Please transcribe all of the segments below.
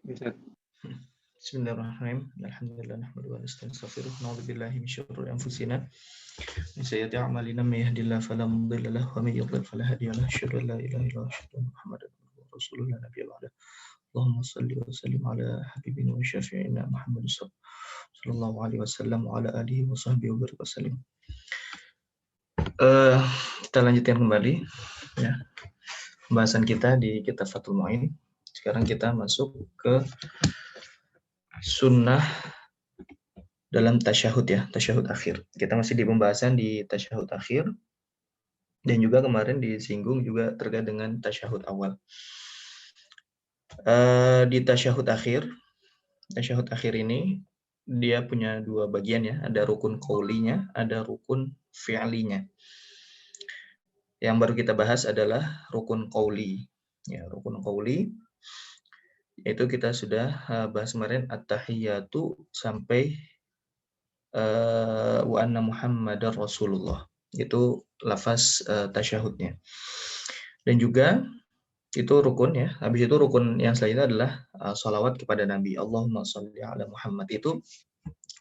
Bisa. Bismillahirrahmanirrahim. Alhamdulillah nahmaduhu wa nasta'inuhu wa na'udzu billahi min syururi anfusina min sayyiati a'malina may yahdihillahu fala mudilla lahu wa may yudlil fala hadiya lahu. Asyhadu an la ilaha illallah wa asyhadu anna Muhammadan abduhu wa rasuluhu la nabiyya ba'da. Allahumma shalli wa sallim ala habibina wa syafi'ina Muhammadin sallallahu alaihi wasallam wa ala alihi wa sahbihi wa barik wasallim. Kita lanjutkan kembali ya pembahasan kita di kitab Fathul Mu'in. Sekarang kita masuk ke sunnah dalam tasyahud ya, tasyahud akhir. Kita masih di pembahasan di tasyahud akhir dan juga kemarin disinggung juga terkait dengan tasyahud awal. Di tasyahud akhir ini dia punya dua bagian ya, ada rukun qaulinya, ada rukun fi'linya. Yang baru kita bahas adalah rukun qauli. Ya, rukun qauli itu kita sudah bahas kemarin at-tahiyatu sampai wa anna Muhammadar Rasulullah. Itu lafaz tasyahudnya. Dan juga itu rukun ya. Habis itu rukun yang selanjutnya adalah salawat kepada Nabi. Allahumma sholli ala Muhammad. Itu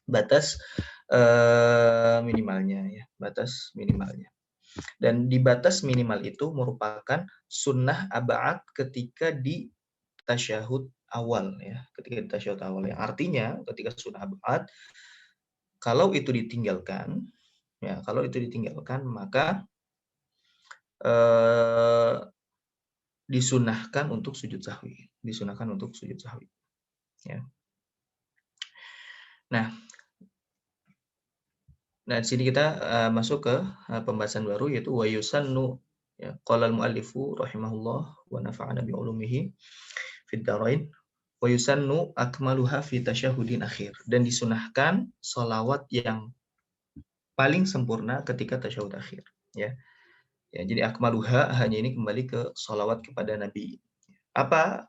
batas minimalnya ya, batas minimalnya. Dan di batas minimal itu merupakan sunnah ab'ad ketika di tasyahud awal ya, ketika di tasyahud awal. Yang artinya ketika sunnah ab'ad kalau itu ditinggalkan ya, kalau itu ditinggalkan maka disunahkan untuk sujud sahwi, disunahkan untuk sujud sahwi ya. Nah, di sini kita masuk ke pembahasan baru yaitu wa yusannu ya, qala al-muallifu rahimahullah wa nafa'ana bi ulumihi fid dharain wa yusannu akmaluha fi tasyahudin akhir, dan disunahkan sholawat yang paling sempurna ketika tasyahud akhir ya. Ya, jadi akmaluha hanya ini kembali ke sholawat kepada Nabi. Apa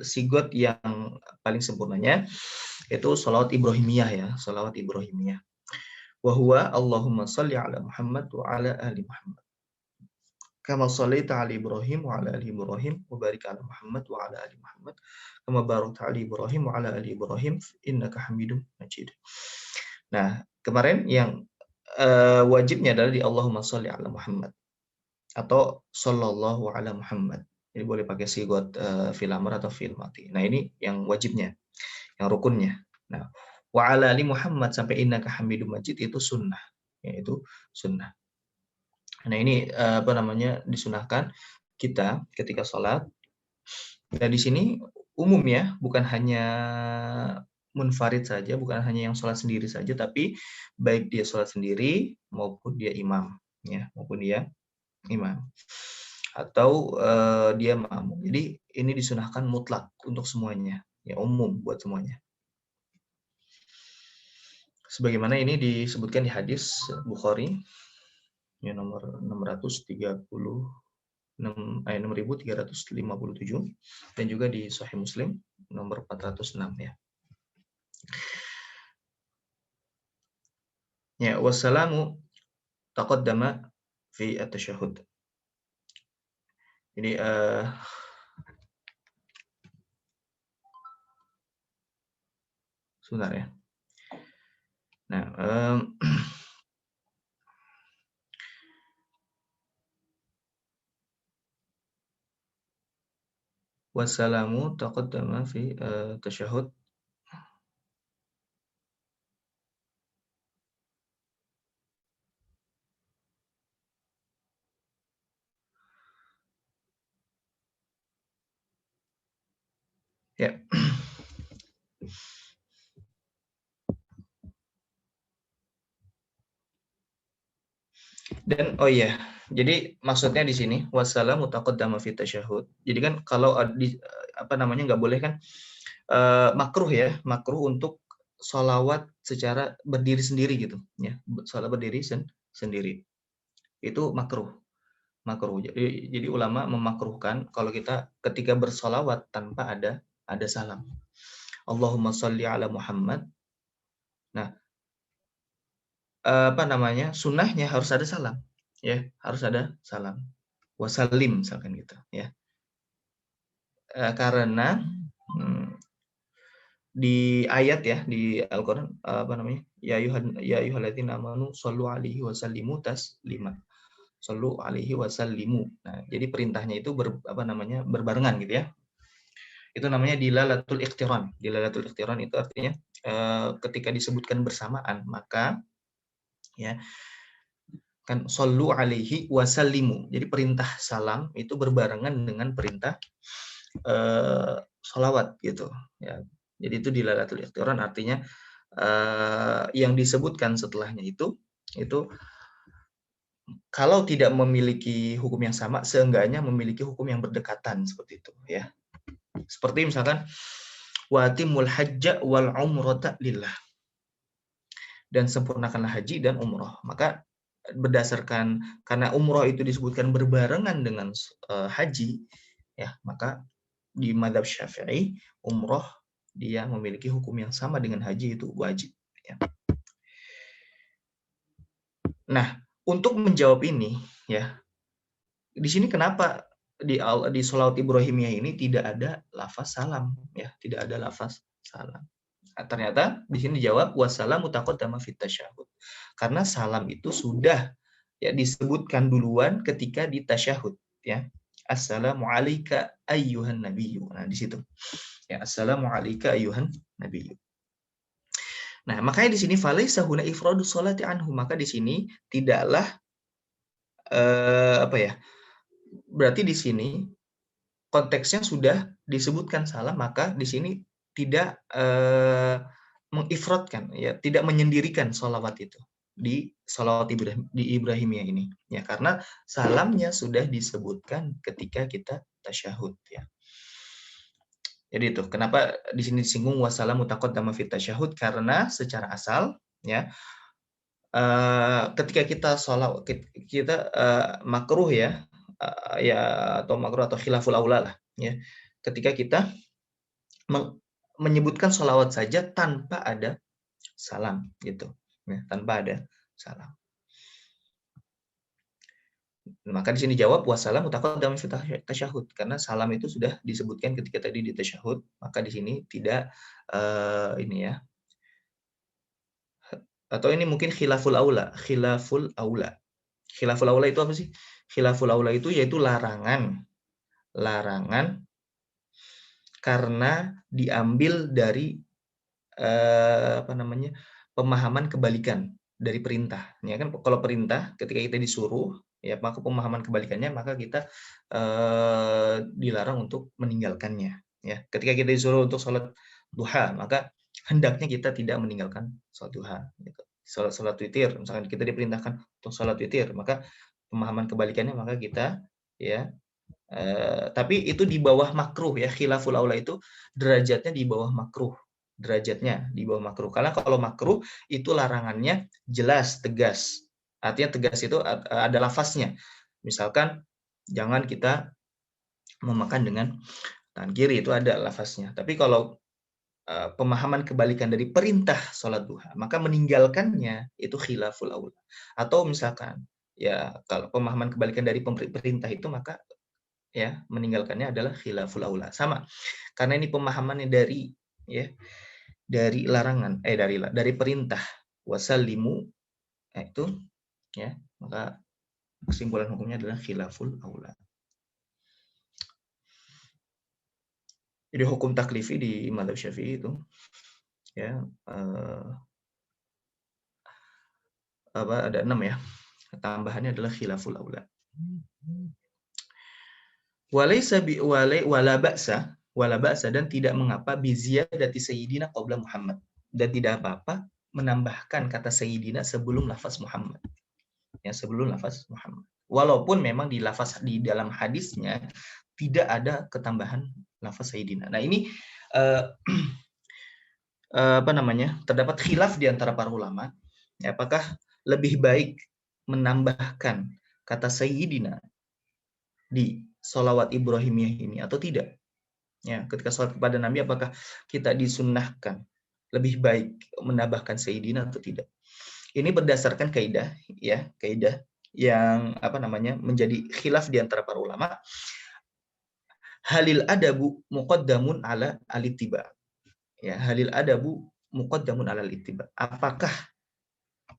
sigot yang paling sempurnanya? Itu sholawat Ibrahimiyah ya, sholawat Ibrahimiyah. Wahwa Allahumma sholli ala Muhammad wa ala ali Muhammad. Kama shallaita ala Ibrahim wa ala ali Ibrahim wa barik ala Muhammad wa ala ali Muhammad. Kama barakta ala Ibrahim wa ala ali Ibrahim innaka Hamidum Majid. Nah, kemarin yang wajibnya adalah di Allahumma sholli ala Muhammad atau sallallahu ala Muhammad. Jadi boleh pakai sigot fil amr atau fil mati. Nah, ini yang wajibnya, yang rukunnya. Nah, wa ala ali Muhammad sampai innaka Hamidum Majid itu sunnah, yaitu sunnah. Nah, ini disunahkan kita ketika sholat. Dan di sini umum ya, bukan hanya munfarid saja, bukan hanya yang sholat sendiri saja, tapi baik dia sholat sendiri maupun dia imam, ya, maupun dia imam atau dia makmum. Jadi ini disunahkan mutlak untuk semuanya, ya, umum buat semuanya. Sebagaimana ini disebutkan di hadis Bukhari ya nomor 6357 dan juga di Sahih Muslim nomor 406 ya. Ya, wassalamu taqaddama fi at-tasyahhud. Jadi sebentar ya. Nah, wassalamu taqaddama fi tasyahhud. Ya. Dan oh iya, jadi maksudnya di sini wassalamu taqaddama fi tasyahhud. Jadi kan kalau nggak boleh kan makruh ya, makruh untuk sholawat secara berdiri sendiri gitu ya, sholat berdiri sendiri. Itu makruh. Jadi ulama memakruhkan kalau kita ketika bersolawat tanpa ada salam. Allahumma sholli ala Muhammad. Nah, sunnahnya harus ada salam, ya, harus ada salam. Wasallim misalkan gitu, ya. Karena di ayat ya di Al-Qur'an apa namanya? Ya ayyuhalladzina amanu shallu alaihi wasallimu taslima. Shallu alaihi wasallimu. Nah, jadi perintahnya itu apa namanya? Berbarengan gitu ya. Itu namanya dilalatul iqtiran. Dilalatul iqtiran itu artinya ketika disebutkan bersamaan maka ya kan shallu alaihi wasallimu. Jadi perintah salam itu berbarengan dengan perintah sholawat gitu ya. Jadi itu dilalatul iqtiran artinya yang disebutkan setelahnya itu kalau tidak memiliki hukum yang sama, seenggaknya memiliki hukum yang berdekatan seperti itu ya. Seperti misalkan watimul hajja wal umrata lillah. Dan sempurnakanlah haji dan umroh. Maka berdasarkan karena umroh itu disebutkan berbarengan dengan haji ya, maka di mazhab Syafi'i umroh dia memiliki hukum yang sama dengan haji itu wajib ya. Nah, untuk menjawab ini ya, di sini kenapa di sholawat Ibrahimiyah ini tidak ada lafaz salam ya, tidak ada lafaz salam. Nah, ternyata di sini dijawab wassalamu taqaddama fit tasyahud. Karena salam itu sudah ya disebutkan duluan ketika di tasyahud ya. Assalamu alayka ayyuhan nabiyyu. Nah, di situ. Ya, assalamu alayka ayyuhan nabiyyu. Nah, makanya di sini falaisa huna ifradu sholati anhu, maka di sini tidaklah apa ya? Berarti di sini konteksnya sudah disebutkan salam, maka di sini tidak mengifratkan, ya, tidak menyendirikan sholawat itu di sholawat di Ibrahimiyah ini, ya, karena salamnya sudah disebutkan ketika kita tasyahud, ya. Jadi itu kenapa di sini disinggung wassalamu taqaddama fit tasyahud, karena secara asal, ya, ketika kita sholawat kita makruh ya, ya atau makruh atau khilaful aula lah, ya, ketika kita menyebutkan sholawat saja tanpa ada salam gitu ya, tanpa ada salam. Maka di sini jawab wassalamu taqaddama fi tasyahud, karena salam itu sudah disebutkan ketika tadi di tasyahud, maka di sini tidak ini ya. Atau ini mungkin khilaful aula, khilaful aula. Khilaful aula itu apa sih? Khilaful aula itu yaitu larangan. Larangan karena diambil dari apa namanya? Pemahaman kebalikan dari perintah. Ya kan kalau perintah ketika kita disuruh ya maka pemahaman kebalikannya maka kita dilarang untuk meninggalkannya ya. Ketika kita disuruh untuk sholat duha maka hendaknya kita tidak meninggalkan sholat duha gitu. Sholat witir misalkan kita diperintahkan untuk sholat witir maka pemahaman kebalikannya maka kita ya tapi itu di bawah makruh ya, khilaful aula itu derajatnya di bawah makruh. Derajatnya di bawah makruh. Karena kalau makruh itu larangannya jelas, tegas. Artinya tegas itu ada lafaznya. Misalkan jangan kita memakan dengan tangan kiri, itu ada lafaznya. Tapi kalau pemahaman kebalikan dari perintah sholat duha, maka meninggalkannya itu khilaful aula. Atau misalkan ya kalau pemahaman kebalikan dari perintah itu maka ya meninggalkannya adalah khilaful aula. Sama. Karena ini pemahamannya dari ya dari larangan dari perintah wasallimu itu ya maka kesimpulan hukumnya adalah khilaful aula. Jadi hukum taklifi di mazhab Syafi'i itu ya ada 6 ya. Tambahannya adalah khilaful aula. Walaysa bi wala ba'sa dan tidak mengapa bi ziyadati sayyidina qabla Muhammad. Dan tidak apa-apa menambahkan kata sayyidina sebelum lafaz Muhammad. Ya, sebelum lafaz Muhammad. Walaupun memang di lafaz di dalam hadisnya tidak ada ketambahan lafaz sayyidina. Nah, ini apa namanya? Terdapat khilaf di antara para ulama, ya, apakah lebih baik menambahkan kata sayyidina di sholawat Ibrahimiyah ini atau tidak? Ya, ketika sholat kepada Nabi apakah kita disunnahkan lebih baik menambahkan sayyidina atau tidak? Ini berdasarkan kaidah ya, kaidah yang apa namanya menjadi khilaf di antara para ulama. Halil adabu muqaddamun ala alittiba. Ya, halil adabu muqaddamun alal ittiba. Apakah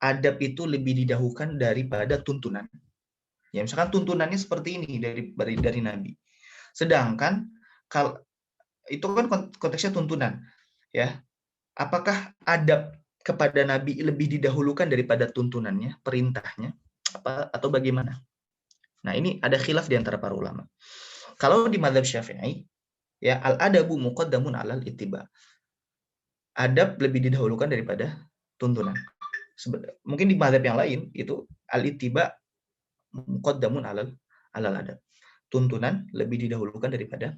adab itu lebih didahulukan daripada tuntunan? Ya, misalkan tuntunannya seperti ini dari Nabi. Sedangkan kalau itu kan konteksnya tuntunan, ya. Apakah adab kepada Nabi lebih didahulukan daripada tuntunannya, perintahnya, atau bagaimana? Nah, ini ada khilaf di antara para ulama. Kalau di mazhab Syafi'i, ya al-adabu muqaddamun alal ittiba. Adab lebih didahulukan daripada tuntunan. Mungkin di mazhab yang lain itu al-ittiba muqaddamun alal adab. Tuntunan lebih didahulukan daripada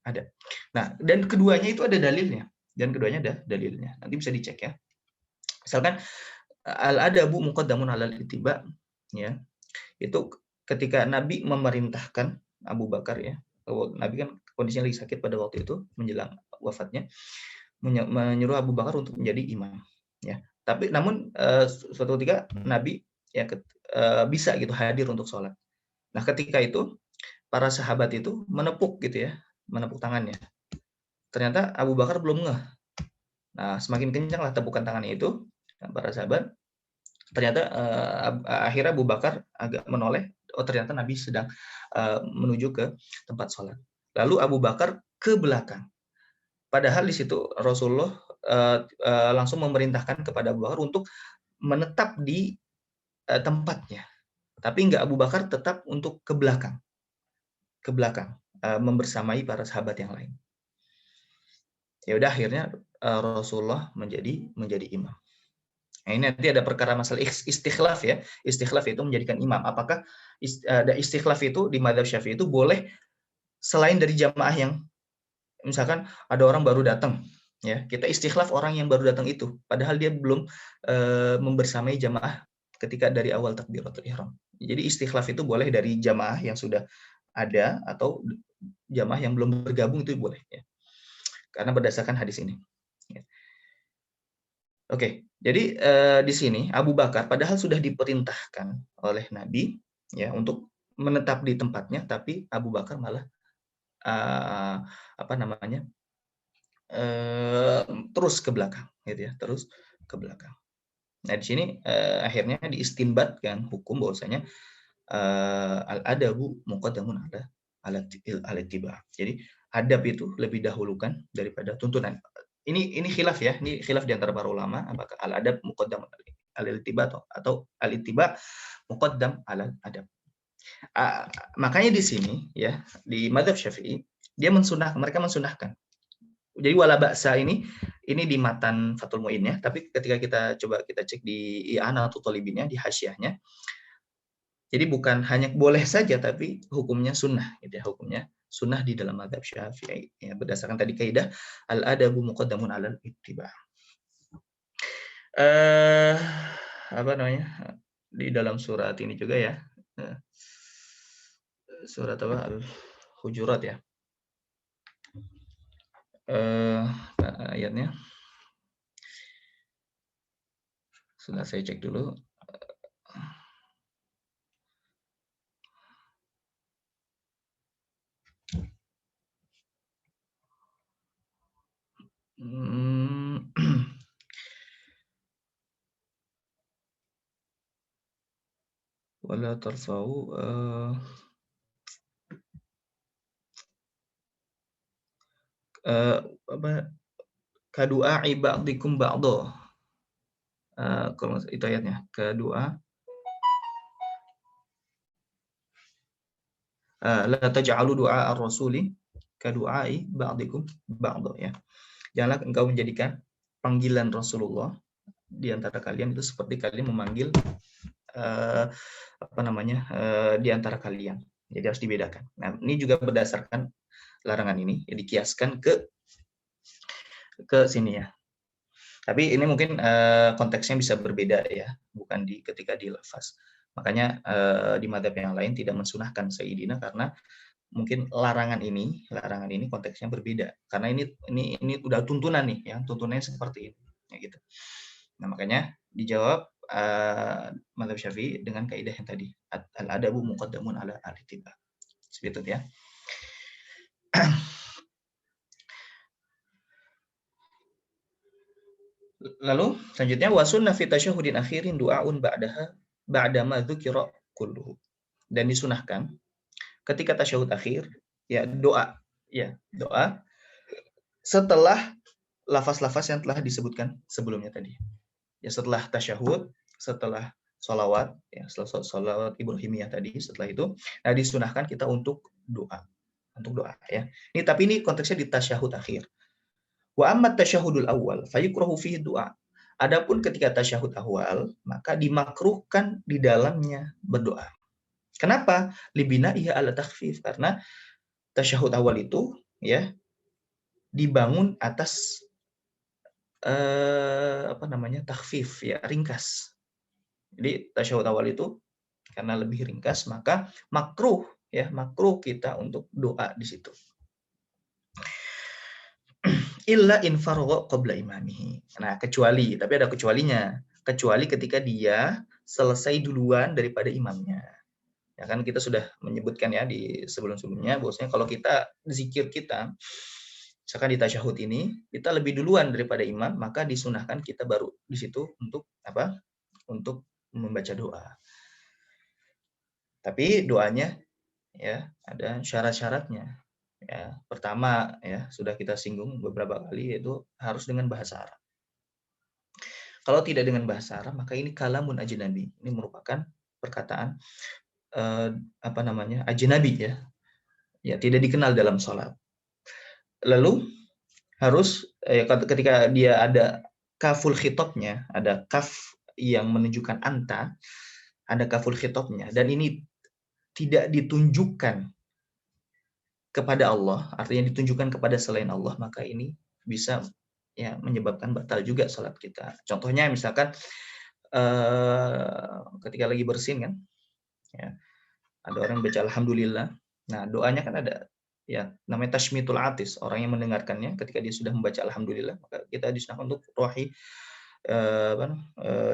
adab. Nah, dan keduanya itu ada dalilnya. Nanti bisa dicek ya. Misalkan al-adabu muqaddamun alal ittiba, ya. Itu ketika Nabi memerintahkan Abu Bakar, ya. Nabi kan kondisinya lagi sakit pada waktu itu menjelang wafatnya, menyuruh Abu Bakar untuk menjadi imam, ya. Tapi namun suatu ketika Nabi ya bisa gitu hadir untuk sholat. Nah, ketika itu para sahabat itu menepuk gitu ya, menepuk tangannya. Ternyata Abu Bakar belum ngeh. Nah, semakin kencanglah tepukan tangannya itu, para sahabat. Ternyata akhirnya Abu Bakar agak menoleh. Oh, ternyata Nabi sedang menuju ke tempat sholat. Lalu Abu Bakar ke belakang. Padahal di situ Rasulullah langsung memerintahkan kepada Abu Bakar untuk menetap di tempatnya. Tapi enggak, Abu Bakar tetap untuk ke belakang, membersamai para sahabat yang lain. Ya udah, akhirnya Rasulullah menjadi imam. Nah, ini nanti ada perkara masalah istikhlaf ya. Istikhlaf itu menjadikan imam. Apakah ada istikhlaf itu di mazhab Syafi'i itu boleh selain dari jamaah yang misalkan ada orang baru datang, ya kita istikhlaf orang yang baru datang itu, padahal dia belum membersamai jamaah ketika dari awal takbiratul ihram. Jadi istikhlaf itu boleh dari jamaah yang sudah ada atau jamaah yang belum bergabung, itu boleh ya. Karena berdasarkan hadis ini. Ya. Oke, jadi di sini Abu Bakar padahal sudah diperintahkan oleh Nabi ya untuk menetap di tempatnya, tapi Abu Bakar malah terus ke belakang, gitu ya, terus ke belakang. Nah, di sini akhirnya diistinbatkan hukum bahwasanya al-adabu muqaddamun ala ittiba. Jadi adab itu lebih dahulukan daripada tuntunan. Ini khilaf ya, ini khilaf di antara para ulama, apakah al-adab muqaddam ala ittiba atau al-ittiba muqaddam ala adab. Makanya di sini ya, di mazhab Syafi'i mereka mensunahkan. Jadi wala ba'sa ini di matan Fathul Muin ya, tapi ketika kita cek di I'anatul Thalibin, di hasyiahnya, jadi bukan hanya boleh saja, tapi hukumnya sunnah, gitu ya, hukumnya sunnah di dalam mazhab Syafi'i ya, berdasarkan tadi kaidah al-adabu muqaddamun 'alal ittiba. Apa namanya? Di dalam surat ini juga ya. Surat apa? Al-Hujurat ya. Ayatnya. Sudah saya cek dulu. Wala tarfa'u apa kadu'a ba'dikum ba'dha. Kalau itu ayatnya, kedua la taj'alu du'a ar-rasuli kadu'ai ba'dikum ba'dha ya. Janganlah engkau menjadikan panggilan Rasulullah di antara kalian itu seperti kalian memanggil di antara kalian. Jadi harus dibedakan. Nah, ini juga berdasarkan larangan ini ya, dikiaskan ke sini ya. Tapi ini mungkin konteksnya bisa berbeda ya, bukan ketika di lafaz. Makanya di mazhab yang lain tidak mensunahkan sayyidina karena mungkin larangan ini konteksnya berbeda. Karena ini udah tuntunan nih, ya, tuntunannya seperti ini, ya gitu. Nah, makanya dijawab mazhab Syafi'i dengan kaidah yang tadi, al-adabu muqaddamun ala al-ittiba. Seperti itu ya. Lalu selanjutnya wa sunnah fi tasyahhudin akhirin du'aun ba'da ma dzukira kulluhu. Dan disunahkan ketika tasyahud akhir ya doa setelah lafaz-lafaz yang telah disebutkan sebelumnya tadi. Ya setelah tasyahud, setelah sholawat, ya setelah sholawat Ibrahimiyah tadi, setelah itu, nah disunahkan kita untuk doa ya. Tapi ini konteksnya di tasyahud akhir. Wa amma tasyahudul awal, fayukrahu fihi doa. Adapun ketika tasyahud awal, maka dimakruhkan di dalamnya berdoa. Kenapa? Libina iya ala takhfif, karena tasyahud awal itu ya dibangun atas takhfif ya, ringkas. Jadi tasyahud awal itu karena lebih ringkas maka makruh kita untuk doa di situ. Illa in faragha qabla imamihi. Nah, tapi ada kecualinya. Kecuali ketika dia selesai duluan daripada imamnya. Ya kan kita sudah menyebutkan ya di sebelum-sebelumnya bahwasanya kalau kita zikir kita misalkan di tasyahud ini kita lebih duluan daripada imam, maka disunahkan kita baru di situ untuk apa? Untuk membaca doa. Tapi doanya ya ada syarat-syaratnya. Ya, pertama ya sudah kita singgung beberapa kali yaitu harus dengan bahasa Arab. Kalau tidak dengan bahasa Arab maka ini kalamun ajnabi. Ini merupakan perkataan ajnabi ya. Ya, tidak dikenal dalam sholat. Lalu harus ketika dia ada kaful khitabnya, ada kaf yang menunjukkan anta, ada kaful khitabnya dan ini tidak ditunjukkan kepada Allah, artinya ditunjukkan kepada selain Allah, maka ini bisa ya menyebabkan batal juga salat kita. Contohnya misalkan ketika lagi bersin kan, ya, ada orang baca alhamdulillah. Nah, doanya kan ada ya namanya tashmitul atis, orang yang mendengarkannya ketika dia sudah membaca alhamdulillah, maka kita disunahkan untuk rohi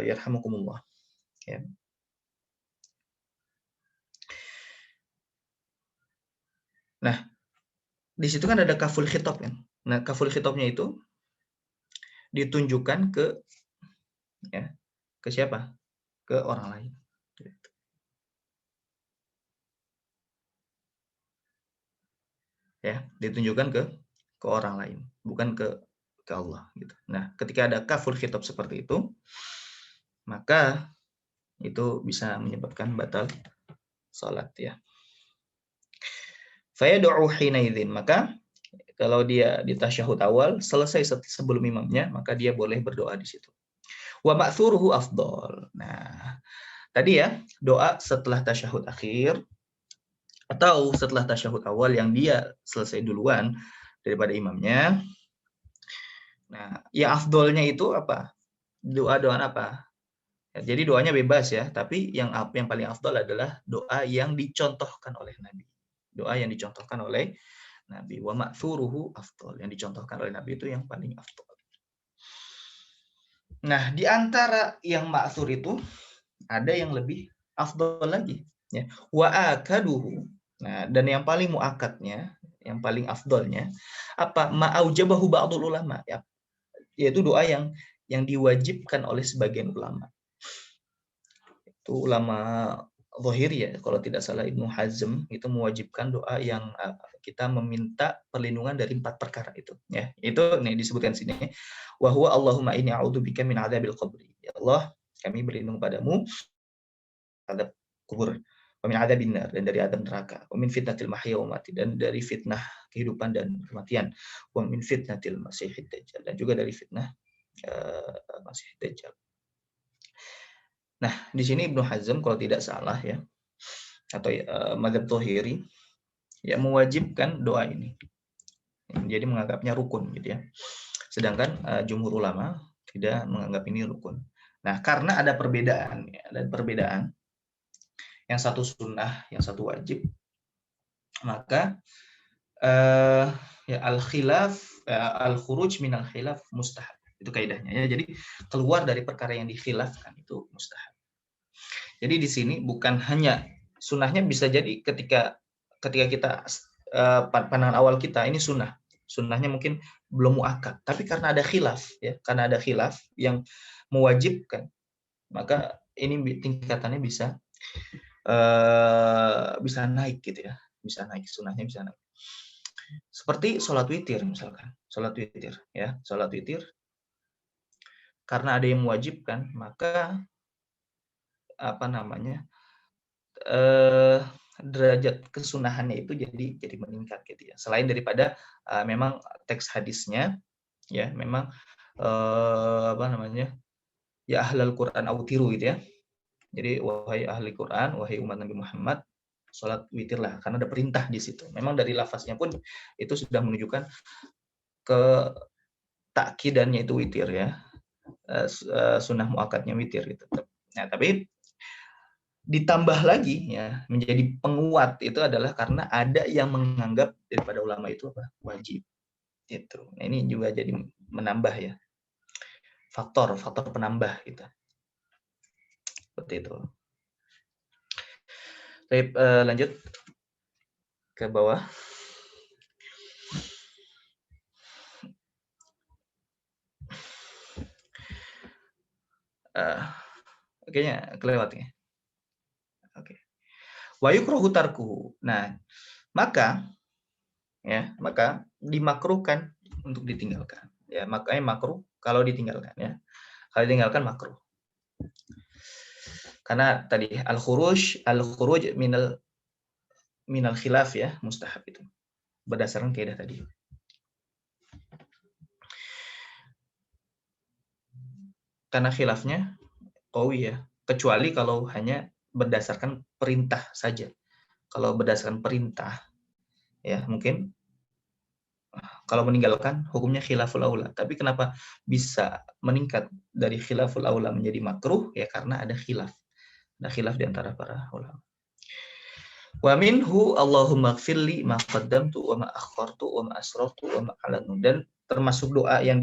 yarhamukumullah. Ya. Nah, di situ kan ada kaful khitab kan. Nah, kaful khitabnya itu ditunjukkan ke siapa? Ke orang lain. Ya, ditunjukkan ke orang lain, bukan ke Allah gitu. Nah, ketika ada kaful khitab seperti itu, maka itu bisa menyebabkan batal salat ya. Fayad'u hina idzin, maka kalau dia di tasyahud awal selesai sebelum imamnya, maka dia boleh berdoa di situ. Wa ma'thuruhu afdal. Nah, tadi ya, doa setelah tasyahud akhir atau setelah tasyahud awal yang dia selesai duluan daripada imamnya. Nah, ya afdolnya itu apa? Doa-doa apa? Ya, jadi doanya bebas ya, tapi yang paling afdol adalah doa yang dicontohkan oleh Nabi. Doa yang dicontohkan oleh Nabi. Wa ma'thuruhu afdol. Yang dicontohkan oleh Nabi itu yang paling afdol. Nah, di antara yang ma'thur itu ada yang lebih afdol lagi. Ya. Wa akaduhu. Nah, dan yang paling muakatnya, yang paling afdolnya, apa? Ma'aujabahu ba'dul ulama. Ya, yaitu doa yang diwajibkan oleh sebagian ulama. Itu ulama Zahiri ya, kalau tidak salah Ibnu Hazm itu mewajibkan doa yang kita meminta perlindungan dari 4 perkara itu ya. Itu nih disebutkan sini. Wa huwa Allahumma inni a'udzubika min adzabil qabri. Ya Allah, kami berlindung padamu adab kubur. Wa min adzabin nar, dan dari adab neraka. Wa min fitnatil mahya wa mati, dan dari fitnah kehidupan dan kematian. Wa min fitnatil masiihid dajjal, dan juga dari fitnah Masih Dajjal. Nah, di sini Ibnu Hazm kalau tidak salah ya, atau mazhab Zahiri ya mewajibkan doa ini. Jadi menganggapnya rukun gitu ya. Sedangkan jumhur ulama tidak menganggap ini rukun. Nah, karena ada perbedaan ya, yang satu sunnah, yang satu wajib, maka ya al-khuruj min al-khilaf mustahab. Itu kaidahnya ya. Jadi keluar dari perkara yang dikhilafkan itu mustahab. Jadi di sini bukan hanya sunnahnya, bisa jadi ketika kita pandangan awal kita ini sunnah, sunnahnya mungkin belum muakkad, tapi karena ada khilaf ya, karena ada khilaf yang mewajibkan, maka ini tingkatannya bisa naik gitu ya, bisa naik, sunnahnya bisa naik. Seperti sholat witir misalkan, sholat witir ya, sholat witir karena ada yang mewajibkan, maka apa namanya, derajat kesunahannya itu jadi meningkat gitu ya. Selain daripada memang teks hadisnya ya, memang apa namanya, ya ahlal Quran autiru gitu ya. Jadi wahai ahli Quran, wahai umat Nabi Muhammad, sholat witirlah, karena ada perintah di situ. Memang dari lafaznya pun itu sudah menunjukkan ke takkidannya itu witir ya, sunnah muakkadnya witir gitu. Nah, tapi ditambah lagi ya, menjadi penguat itu adalah karena ada yang menganggap daripada ulama itu apa? Wajib. Itu. Nah, ini juga jadi menambah ya. Faktor penambah gitu. Seperti itu. Baik, lanjut ke bawah. Kayaknya kelewat ya. Oke. Wa yukrahu tarkuhu. Nah, maka dimakruhkan untuk ditinggalkan. Ya, makanya makruh kalau ditinggalkan ya. Kalau ditinggalkan makruh. Karena tadi al-khuruj minal khilaf ya, mustahab itu. Berdasarkan kaidah tadi. Karena khilafnya qawi ya, kecuali kalau hanya berdasarkan perintah saja. Kalau berdasarkan perintah ya mungkin kalau meninggalkan hukumnya khilaful aula. Tapi kenapa bisa meningkat dari khilaful aula menjadi makruh? Ya karena ada khilaf. Ada khilaf di antara para ulama. Wa minhu Allahumma gfirli ma qaddamtu wa ma akhartu wa ma asrartu wa ma a'lantu. Dan termasuk doa yang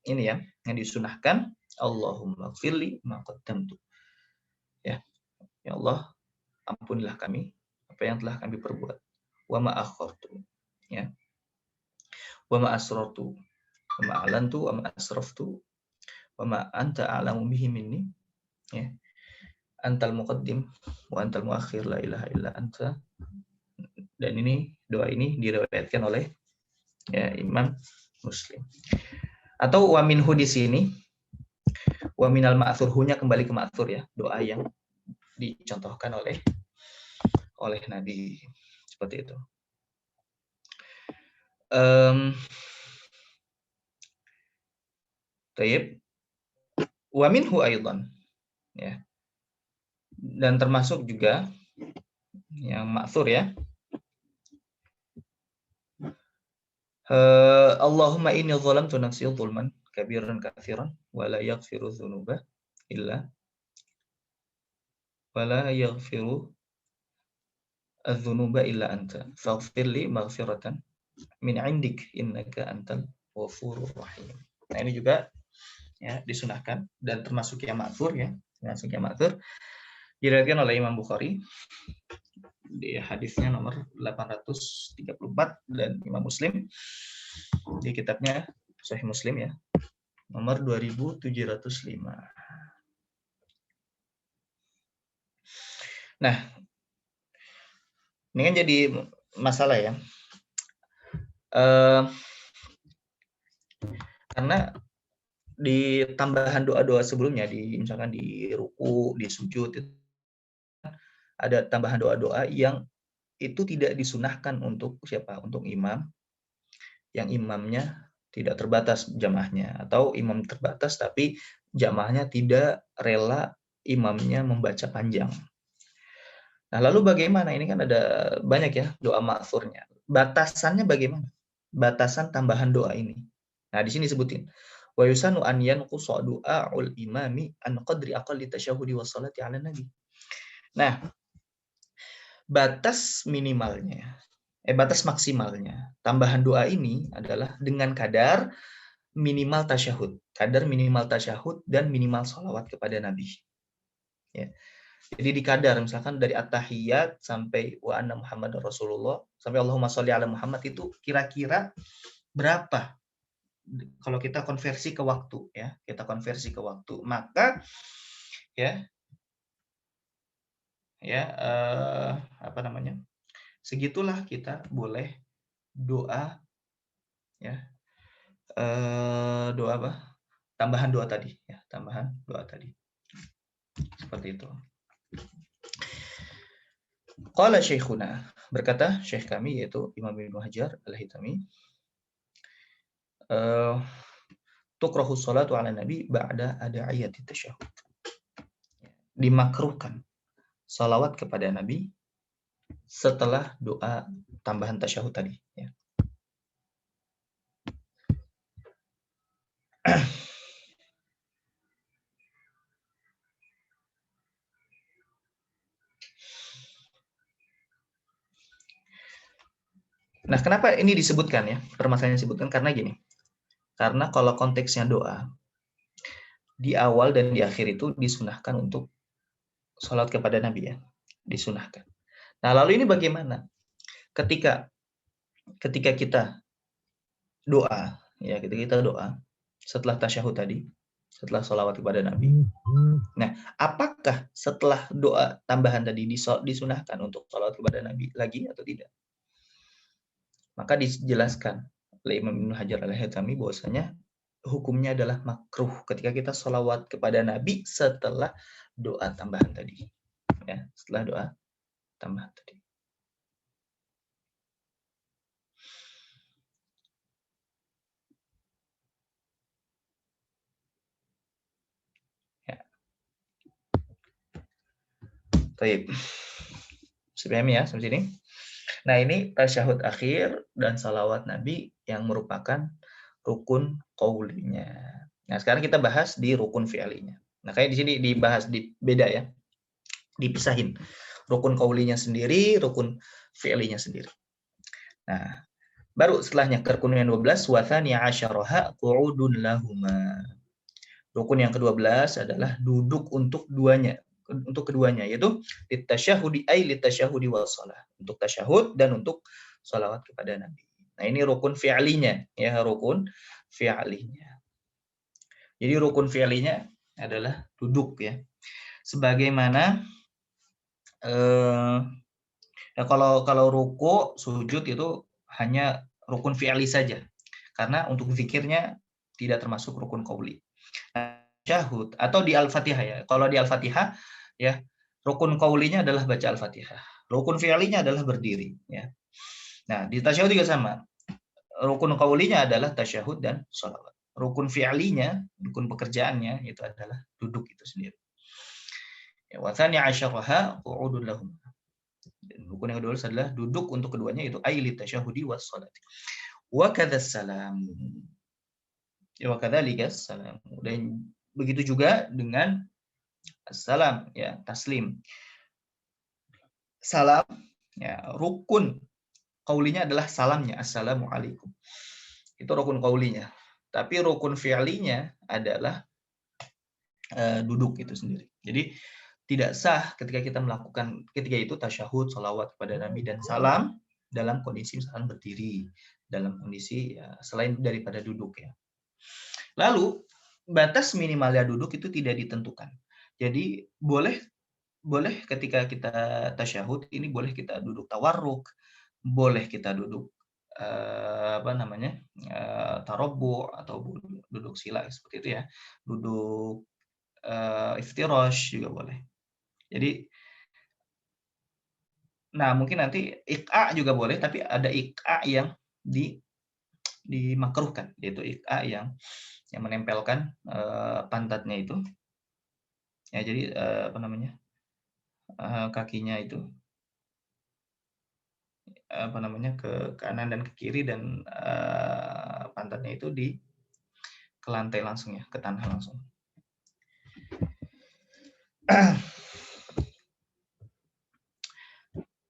yang disunahkan, Allahumma gfirli ma qaddamtu. Ya. Ya Allah, ampunilah kami apa yang telah kami perbuat. Wa ma akhartu. Ya. Wa ma asrartu wa ma a'lantu wa ma asraftu wa ma anta a'lamu bihi minni. Ya. Antal muqaddim wa antal muakhir la ilaha illa anta. Dan doa ini diriwayatkan oleh ya, Imam Muslim. Atau wa minhu di sini, wa minal ma'thur, hunya kembali ke ma'thur ya, doa yang dicontohkan oleh Nabi seperti itu. Tayyib. Wa minhu aidan ya. Dan termasuk juga yang ma'thur ya. Allahumma inni zalamtu nafsi zulman kabiran katsiran wa la yaghfiru dzunuba illa wa la yaghfiru adz-dzunuba illa anta faghfir li maghfiratan min 'indik innaka antal ghafurur rahim. Nah, ini juga ya disunahkan dan termasuk yang ma'thur ya, termasuk yang ma'thur. Diriwayatkan oleh Imam Bukhari di hadisnya nomor 834 dan Imam Muslim di kitabnya Sahih Muslim ya, nomor 2705. Nah, ini kan jadi masalah ya. Karena di tambahan doa-doa sebelumnya, misalkan di ruku, di sujud, ada tambahan doa-doa yang itu tidak disunahkan untuk siapa? Untuk imam yang imamnya tidak terbatas jamaahnya, atau imam terbatas tapi jamaahnya tidak rela imamnya membaca panjang. Nah, lalu bagaimana? Ini kan ada banyak ya doa ma'thurnya. Batasannya bagaimana? Batasan tambahan doa ini. Nah, di sini sebutin. Wa yusanu an yanqusa du'aul imami an qadri aqalli tasyahhudi was salati 'ala nabi. Nah, batas minimalnya, batas maksimalnya tambahan doa ini adalah dengan kadar minimal tasyahud, dan minimal salawat kepada Nabi. Ya. Jadi di kadar, misalkan dari at-tahiyat sampai wa anna Muhammadar Rasulullah sampai Allahumma sholli ala Muhammad, itu kira-kira berapa kalau kita konversi ke waktu ya, kita konversi ke waktu, maka ya apa namanya? Segitulah kita boleh doa ya, doa apa? Tambahan doa tadi ya, tambahan doa tadi. Seperti itu. Qala syekhuna, berkata syekh kami yaitu Imam Ibnu Hajar Al-Haytami, tukrahu sholatu ala nabi ba'da ada'iyati tasyahud. Dimakruhkan salawat kepada Nabi setelah doa tambahan tasyahud tadi ya. Nah, kenapa ini disebutkan ya? Permasalahan disebutkan karena gini. Karena kalau konteksnya doa, di awal dan di akhir itu disunahkan untuk sholat kepada Nabi ya. Disunahkan. Nah, lalu ini bagaimana? Ketika kita doa, ya ketika kita doa, setelah tasyahud tadi, setelah sholawat kepada Nabi. Nah, apakah setelah doa tambahan tadi disunahkan untuk sholawat kepada Nabi lagi atau tidak? Maka dijelaskan oleh Imam Ibnu Hajar Al-Haytami bahwasanya hukumnya adalah makruh ketika kita sholawat kepada Nabi setelah doa tambahan tadi. Ya, setelah doa tambahan tadi. Ya. Baik. Sepahami ya sampai sini. Nah, ini tasyahud akhir dan salawat Nabi yang merupakan rukun qaulinya. Nah, sekarang kita bahas di rukun fi'linya. Nah, kayak di sini dibahas beda ya. Dipisahin. Rukun qaulinya sendiri, rukun fi'linya sendiri. Nah, baru setelahnya rukun yang 12 wa tsaniya asyaraha qu'udun lahuma. Rukun yang ke-12 adalah duduk untuk keduanya yaitu litasyahudi litasyahudi was shalah, untuk tasyahud dan untuk shalawat kepada Nabi. Nah, ini rukun fi'linya ya, rukun fi'linya. Jadi rukun fi'linya adalah duduk ya. Sebagaimana ya kalau ruku, sujud itu hanya rukun fi'li saja. Karena untuk zikirnya tidak termasuk rukun qauli. Tasyahud atau di Al-Fatihah ya. Kalau di Al-Fatihah ya, rukun qaulinya adalah baca Al-Fatihah. Rukun fi'linya adalah berdiri ya. Nah, di tasyahud juga sama. Rukun qaulinya adalah tasyahud dan shalawat. Rukun fi'linya, rukun pekerjaannya itu adalah duduk itu sendiri. Ya, wa tsani asyaraha qu'udun lahum. Dan rukun yang kedua adalah duduk untuk keduanya yaitu li tasyahudi was shalati. Wa kadzas salam. Ya, wa kadzalikas salam. Dan begitu juga dengan salam ya, taslim. Salam ya, rukun qaulinya adalah salamnya, assalamualaikum. Itu rukun qaulinya. Tapi rukun fi'linya adalah duduk itu sendiri. Jadi tidak sah ketika kita melakukan ketika itu tasyahud, salawat kepada Nabi dan salam dalam kondisi misalkan berdiri, dalam kondisi ya, selain daripada duduk ya. Lalu batas minimalnya duduk itu tidak ditentukan. Jadi boleh ketika kita tasyahud ini boleh kita duduk tawarruk, boleh kita duduk tarabbu atau duduk sila seperti itu ya. Duduk iftirash juga boleh. Jadi nah mungkin nanti iqa juga boleh, tapi ada iqa yang dimakruhkan, yaitu iqa yang menempelkan pantatnya itu. Ya, jadi kakinya itu ke kanan dan ke kiri dan pantatnya itu ke lantai langsung ya, ke tanah langsung.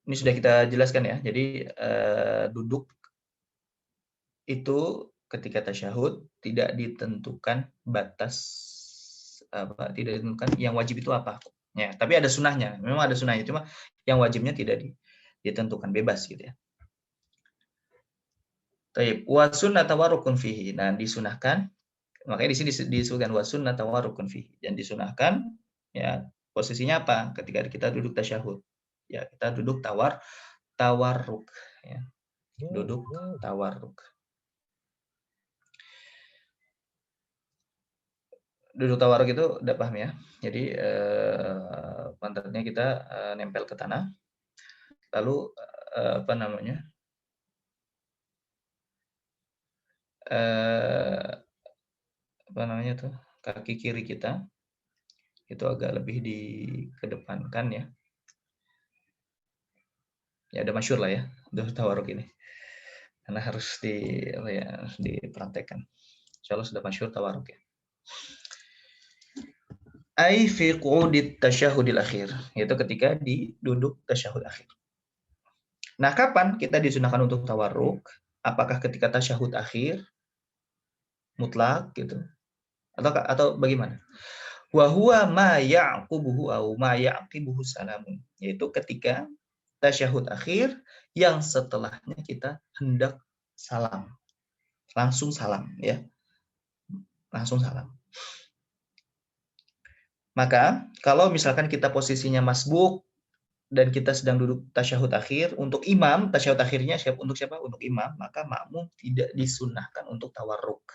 Ini sudah kita jelaskan ya. Jadi duduk itu ketika tasyahud tidak ditentukan batas tidak ditentukan yang wajib itu apa. Ya, tapi ada sunahnya. Memang ada sunahnya, cuma yang wajibnya tidak ditentukan, bebas gitu ya. Taib. Wa sunnah tawarrukun fihi. Nah, disunahkan. Makanya di sini disebutkan wa sunnah tawarrukun fihi. Dan disunahkan ya posisinya apa? Ketika kita duduk tasyahud. Ya, kita duduk tawarruk ya. Duduk tawarruk. Duduk tawarruk itu udah paham ya. Jadi pantatnya kita nempel ke tanah. Lalu apa namanya? Apa namanya tuh? Kaki kiri kita itu agak lebih dikedepankan ya. Ya udah masyhur lah ya, duduk tawarruk ini. Karena harus dipraktekkan. Insyaallah sudah masyhur tawarruk ya. Ai fi qu'udit tasyahudil akhir, yaitu ketika di duduk tasyahud akhir. Nah, kapan kita disunahkan untuk tawarruk? Apakah ketika tasyahud akhir mutlak gitu? Atau bagaimana? Wa huwa ma ya'qubuhu au ma ya'qibuhu salamun, yaitu ketika tasyahud akhir yang setelahnya kita hendak salam. Langsung salam ya. Langsung salam. Maka kalau misalkan kita posisinya masbuk dan kita sedang duduk tasyahud akhir, untuk imam tasyahud akhirnya untuk siapa? Untuk imam, maka makmum tidak disunahkan untuk tawarruk.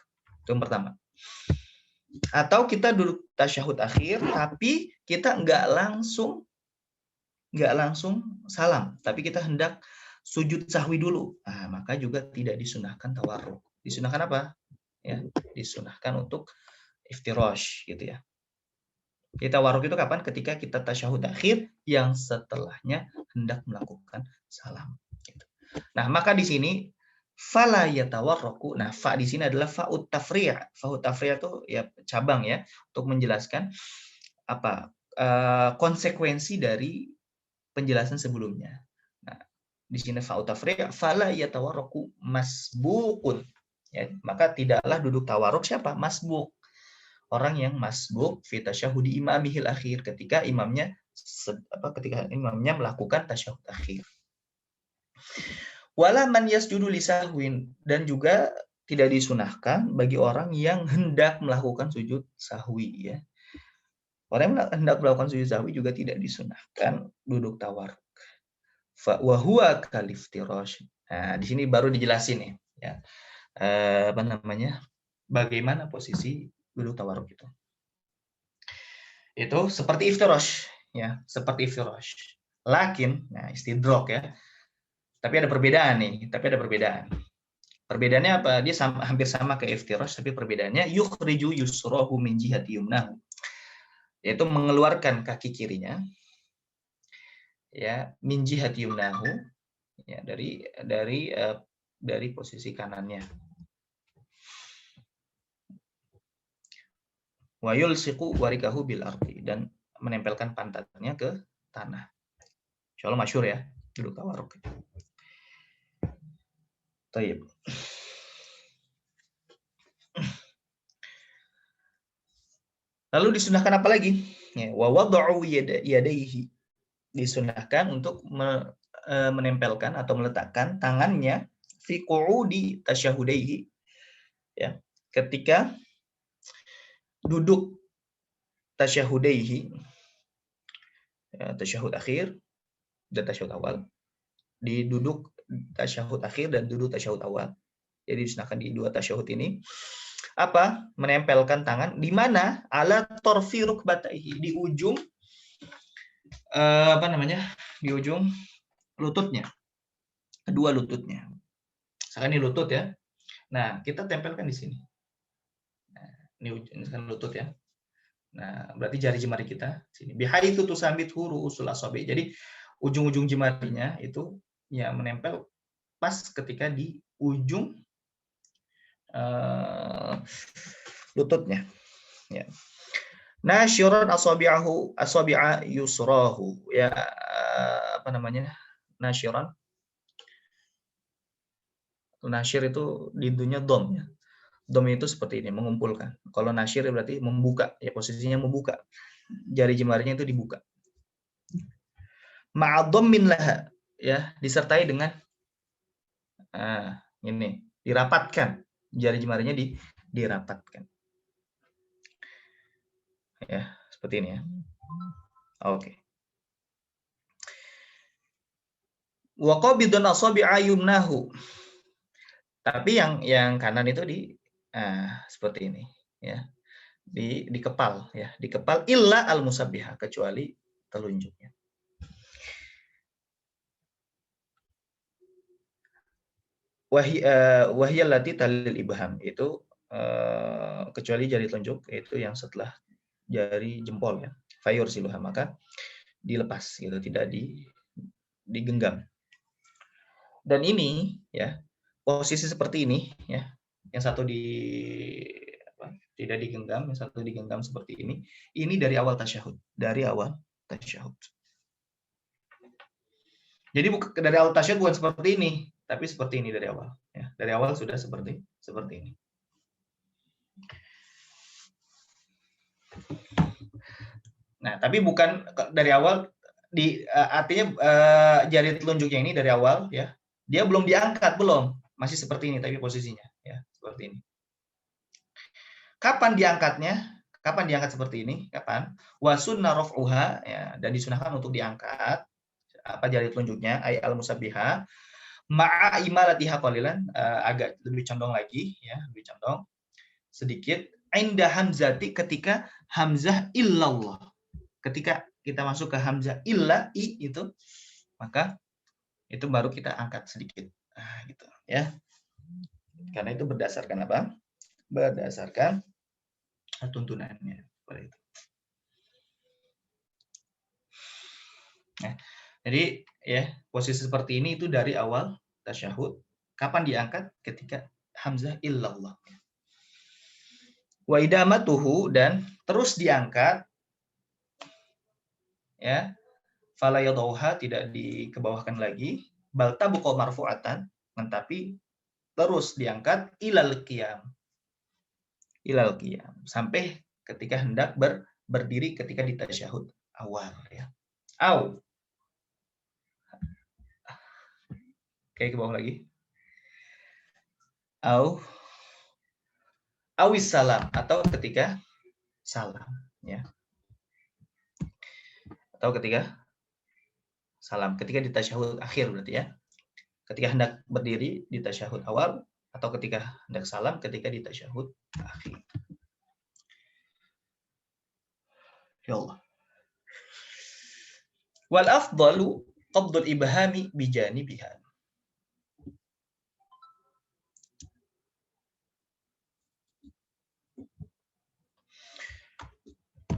Itu yang pertama. Atau kita duduk tasyahud akhir tapi kita nggak langsung salam, tapi kita hendak sujud sahwi dulu. Nah, maka juga tidak disunahkan tawarruk. Disunahkan apa? Ya, disunahkan untuk iftirash gitu ya. Kita tawarruk itu kapan? Ketika kita tasyahud akhir yang setelahnya hendak melakukan salam. Gitu. Nah, maka di sini fala yatawarraku. Nah, fa di sini adalah fa'ut tafri'. Fa'ut tafri' itu ya cabang ya untuk menjelaskan apa konsekuensi dari penjelasan sebelumnya. Nah, di sini fa'ut tafri' fala yatawarraku masbuqun. Ya, maka tidaklah duduk tawarruk siapa? Masbuk. Orang yang masbuk fi tasyahudi imamihil akhir, ketika imamnya melakukan tasyahud akhir. Wala man yasjudu li sahwin, dan juga tidak disunahkan bagi orang yang hendak melakukan sujud sahwi ya. Orang yang hendak melakukan sujud sahwi juga tidak disunahkan duduk tawarruk. Fa wa huwa kaliftirash. Nah, di sini baru dijelasin nih ya. Apa namanya? Bagaimana posisi duduk tawarruk itu. Itu seperti iftirash ya, seperti iftirash. Lakin, nah istidrok ya. Tapi ada perbedaan nih, Perbedaannya apa? Dia hampir sama kayak iftirash, tapi perbedaannya yukhriju yusrahu min jihati yumnahu. Yaitu mengeluarkan kaki kirinya ya, min jihati yumnahu ya, dari posisi kanannya. Wa yulsiqu warikahu bil ardi, dan menempelkan pantatnya ke tanah. Insyaallah masyhur ya, duduk tawarruk. Taib. Lalu disunahkan apa lagi? Ya, wa wad'u yadayhi. Disunahkan untuk menempelkan atau meletakkan tangannya fi qu'udi tasyahudaihi. Ya, ketika duduk tasyahudaihi, ya, tasyahud akhir dan tasyahud awal. Duduk tasyahud akhir dan duduk tasyahud awal. Jadi disunahkan di dua tasyahud ini apa? Menempelkan tangan di mana? Ala torfi rukbataihi, di ujung di ujung lututnya, kedua lututnya. Misalkan ini lutut ya. Nah, kita tempelkan di sini. Nah, ini kan lutut ya. Nah, berarti jari jemari kita sini. Bihaitsu tusambit huru usul asabi. Jadi ujung-ujung jemarinya itu ya menempel pas ketika di ujung lututnya. Ya. Nasyiran asabi'a yusrahu. Ya, apa namanya? Nasyiran. Nasyir itu dintunya dom ya. Dom itu seperti ini, mengumpulkan. Kalau nasyir berarti membuka, ya posisinya membuka. Jari jemarinya itu dibuka. Ma'adhammin laha, ya, disertai dengan ini. dirapatkan. Jari jemarinya dirapatkan. Ya, seperti ini ya. Oke. Wa qabidun asabi'a yumnahu. Tapi yang kanan itu seperti ini ya. Dikepal ya, dikepal illa al-musabbihah, kecuali telunjuknya. Wahiyal lati talil ibham, itu kecuali jari telunjuk, itu yang setelah jari jempol ya. Fayur siluha, maka dilepas gitu, tidak digenggam. Dan ini ya, posisi seperti ini ya, yang satu tidak digenggam, yang satu digenggam seperti ini dari awal tasyahud, dari awal tasyahud. Jadi dari awal tasyahud bukan seperti ini, tapi seperti ini dari awal ya. Dari awal sudah seperti ini. Nah, tapi bukan dari awal, artinya jari telunjuknya ini dari awal ya, dia belum diangkat, belum, masih seperti ini tapi posisinya ya, seperti ini. Kapan diangkatnya? Kapan diangkat seperti ini? Kapan? Wa sunna raf'uha ya, dan disunahkan untuk diangkat apa jari telunjuknya, ay al-musabbiha ma'a imalatiha qalilan, agak lebih condong lagi ya, lebih condong sedikit, inda hamzati, ketika hamzah illallah. Ketika kita masuk ke hamzah illa itu, maka itu baru kita angkat sedikit. Nah, gitu ya. Karena itu berdasarkan apa? Berdasarkan tuntunannya seperti itu. Nah, jadi ya, posisi seperti ini itu dari awal tasyahud. Kapan diangkat? Ketika hamzah illallah. Wa idamatuhu, dan terus diangkat ya, fala yadauha, tidak dikebawahkan lagi, bal tabqa marfu'atan, tetapi terus diangkat ilal qiyam sampai ketika hendak berdiri ketika di tasyahud awal ya. Oke, ke bawah lagi. Awis salam, atau ketika salam ya. Atau ketika salam, ketika di tasyahud akhir berarti ya. Ketika hendak berdiri di tasyahud awal, atau ketika hendak salam ketika di tasyahud akhir. Ya Allah. Wal afdalu qabdul ibhami bijanibiha.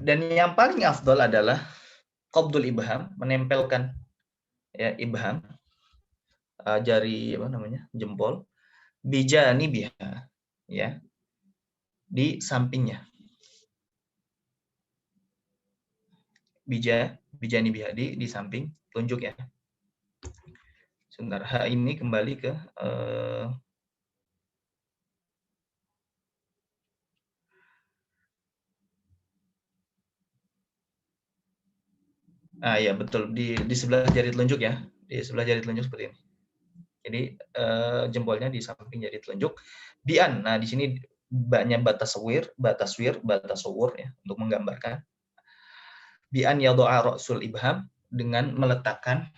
Dan yang paling afdal adalah qabdul ibham, menempelkan ya ibham, jari apa namanya, jempol, bijanibiha ya, di sampingnya. Bijanibiha, di samping telunjuk ya. Sebentar, H ini kembali ke ya betul, di sebelah jari telunjuk ya, di sebelah jari telunjuk seperti ini. Jadi jempolnya di samping jari telunjuk. Bian, nah di sini banyak bataswir ya, untuk menggambarkan. Bian yadu'a ra'sul ibham, dengan meletakkan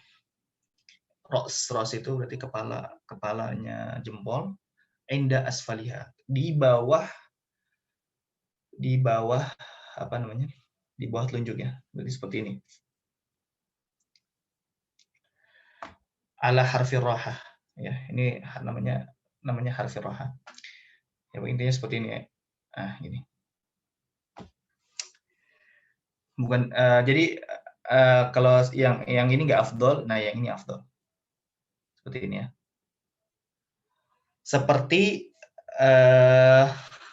ros itu berarti kepalanya jempol, inda asfaliha, di bawah apa namanya, di bawah telunjuknya, berarti seperti ini. Ala harfi roha ya, ini namanya harfi roha ya, intinya seperti ini ya. Ini bukan, jadi kalau yang ini nggak afdol, nah yang ini afdol seperti ini ya. Seperti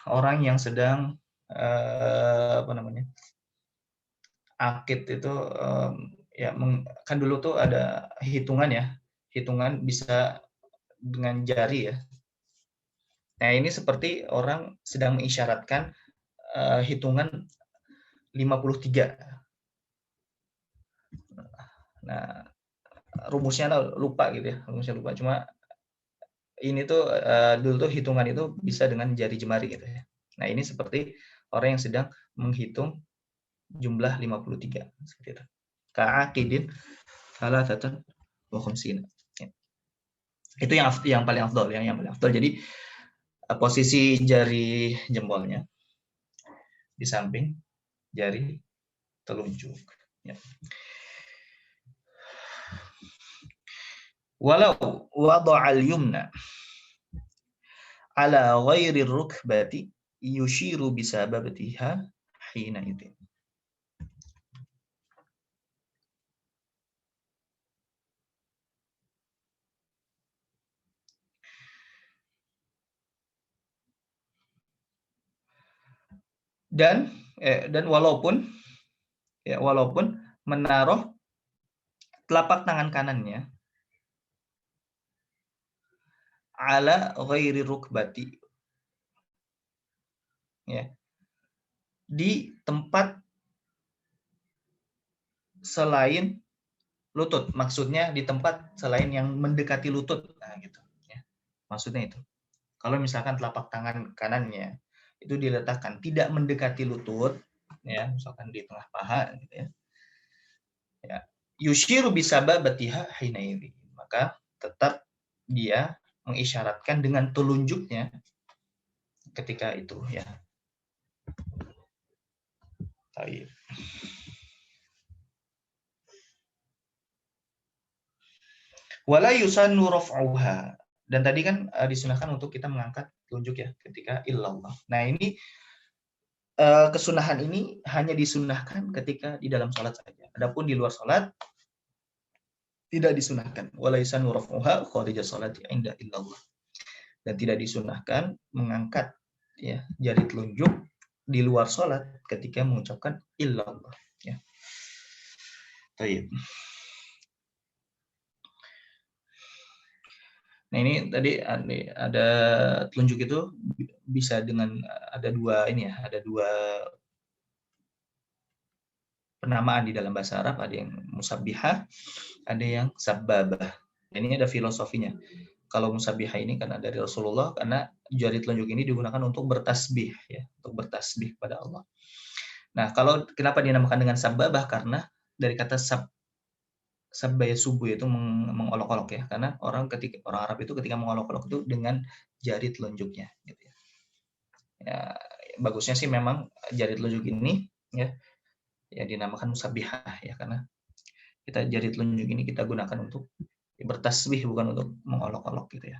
orang yang sedang apa namanya, akid itu ya, kan dulu tuh ada hitungan bisa dengan jari ya. Nah, ini seperti orang sedang mengisyaratkan hitungan 53. Nah, rumusnya lupa gitu ya, cuma ini tuh dulu tuh hitungan itu bisa dengan jari jemari gitu ya. Nah, ini seperti orang yang sedang menghitung jumlah 53 seperti itu. Ka'aqidin salasatan wa khamsina. Ya. Itu yang paling afdol, yang paling afdol. Jadi posisi jari jempolnya di samping jari telunjuk. Ya. Walau wada'al yumna ala ghairi rukbati yushiru bisababatiha hina itu. Dan walaupun menaruh telapak tangan kanannya ala ghairi rukbati, ya, di tempat selain lutut, maksudnya di tempat selain yang mendekati lutut, nah gitu ya, maksudnya itu. Kalau misalkan telapak tangan kanannya itu diletakkan tidak mendekati lutut, ya, misalkan di tengah paha gitu ya, ya, yushiru bisababatiha hinairi, maka tetap dia mengisyaratkan dengan telunjuknya ketika itu, ya. Baik. Wala yusannu raf'uha. Dan tadi kan disunahkan untuk kita mengangkat telunjuk ya ketika illallah. Nah, ini kesunahan ini hanya disunahkan ketika di dalam sholat saja. Adapun di luar sholat tidak disunahkan. Wala yusannu raf'uha kharija sholati inda illallah. Dan tidak disunahkan mengangkat ya jari telunjuk di luar sholat ketika mengucapkan illallah. Ya. Baik. Nah, ini tadi ada telunjuk itu bisa dengan ada dua ini ya, ada dua penamaan di dalam bahasa Arab, ada yang musabbihah, ada yang sabbabah. Ini ada filosofinya. Kalau musabbihah ini karena dari Rasulullah, karena jari telunjuk ini digunakan untuk bertasbih ya, untuk bertasbih pada Allah. Nah, kalau kenapa dinamakan dengan sabbabah? Karena dari kata sabbaya subuh itu mengolok-olok ya, karena orang Arab itu ketika mengolok-olok itu dengan jari telunjuknya gitu ya. Ya, bagusnya sih memang jari telunjuk ini ya dinamakan musabbihah ya, karena kita jari telunjuk ini kita gunakan untuk bertasbih, bukan untuk mengolok-olok gitu ya.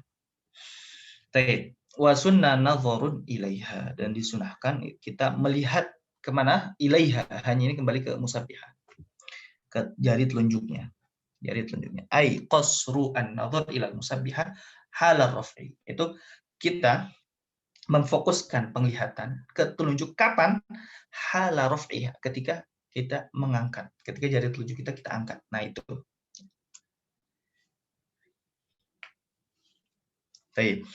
Baik, wa sunnah nadharun ilaiha, dan disunahkan kita melihat kemana, ilaiha, hanya ini kembali ke musabbihah, ke jari telunjuknya. Jari telunjuknya. Ai qasru an-nadhar ila musabbihah halar raf'i. Itu kita memfokuskan penglihatan ke telunjuk kapan halar raf'i, ketika kita mengangkat, ketika jari telunjuk kita angkat. Nah, itu. Baik.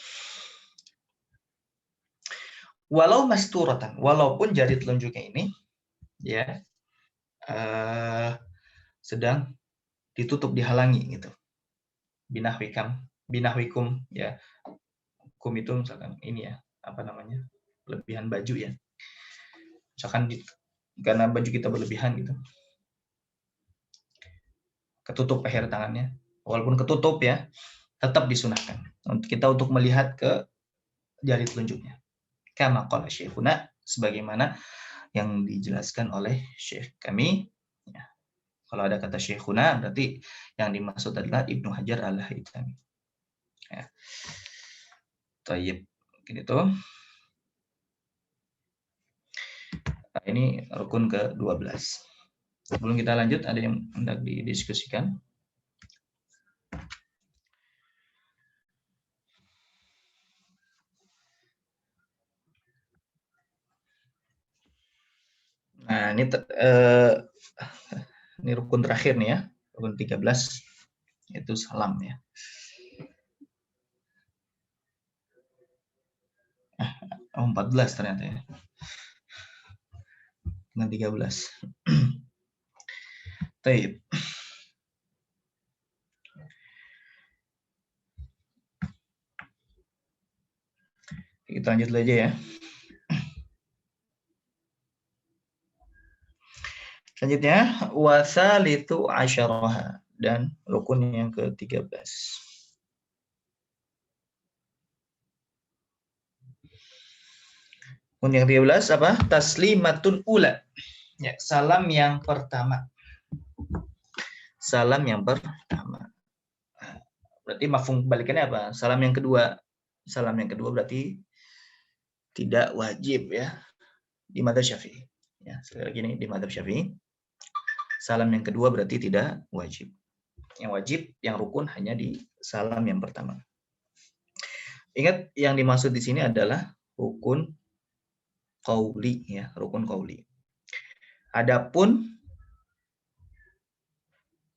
Walau masturatan, walaupun jari telunjuknya ini ya sedang ditutup, dihalangi gitu. Binahwikum ya. Kum itu misalkan ini ya, apa namanya? Lebihan baju ya. Misalkan karena baju kita berlebihan gitu. Ketutup leher tangannya. Walaupun ketutup ya, tetap disunahkan untuk kita untuk melihat ke jari telunjuknya. Kama qala syekhuna, sebagaimana yang dijelaskan oleh syekh kami. Ya. Kalau ada kata syekhuna berarti yang dimaksud adalah Ibnu Hajar al-Haytami. Ya. Tayyib. Mungkin itu. Nah, ini rukun ke-12. Sebelum kita lanjut, ada yang hendak didiskusikan? Nah, ini rukun terakhir nih ya, rukun 13, itu salam ya. 14 ternyata ya. Dengan 13. Taib. Kita lanjut dulu aja ya. Selanjutnya wasalitu asyaraha, dan rukun yang ke-13. Rukun yang ke-13 apa? Taslimatun ula. Ya, salam yang pertama. Salam yang pertama. Berarti mafhum balikannya apa? Salam yang kedua. Salam yang kedua berarti tidak wajib ya di madzhab Syafi'i. Ya, sekali lagi nih di madzhab Syafi'i. Salam yang kedua berarti tidak wajib. Yang wajib, yang rukun hanya di salam yang pertama. Ingat yang dimaksud di sini adalah rukun qauli ya, rukun qauli. Adapun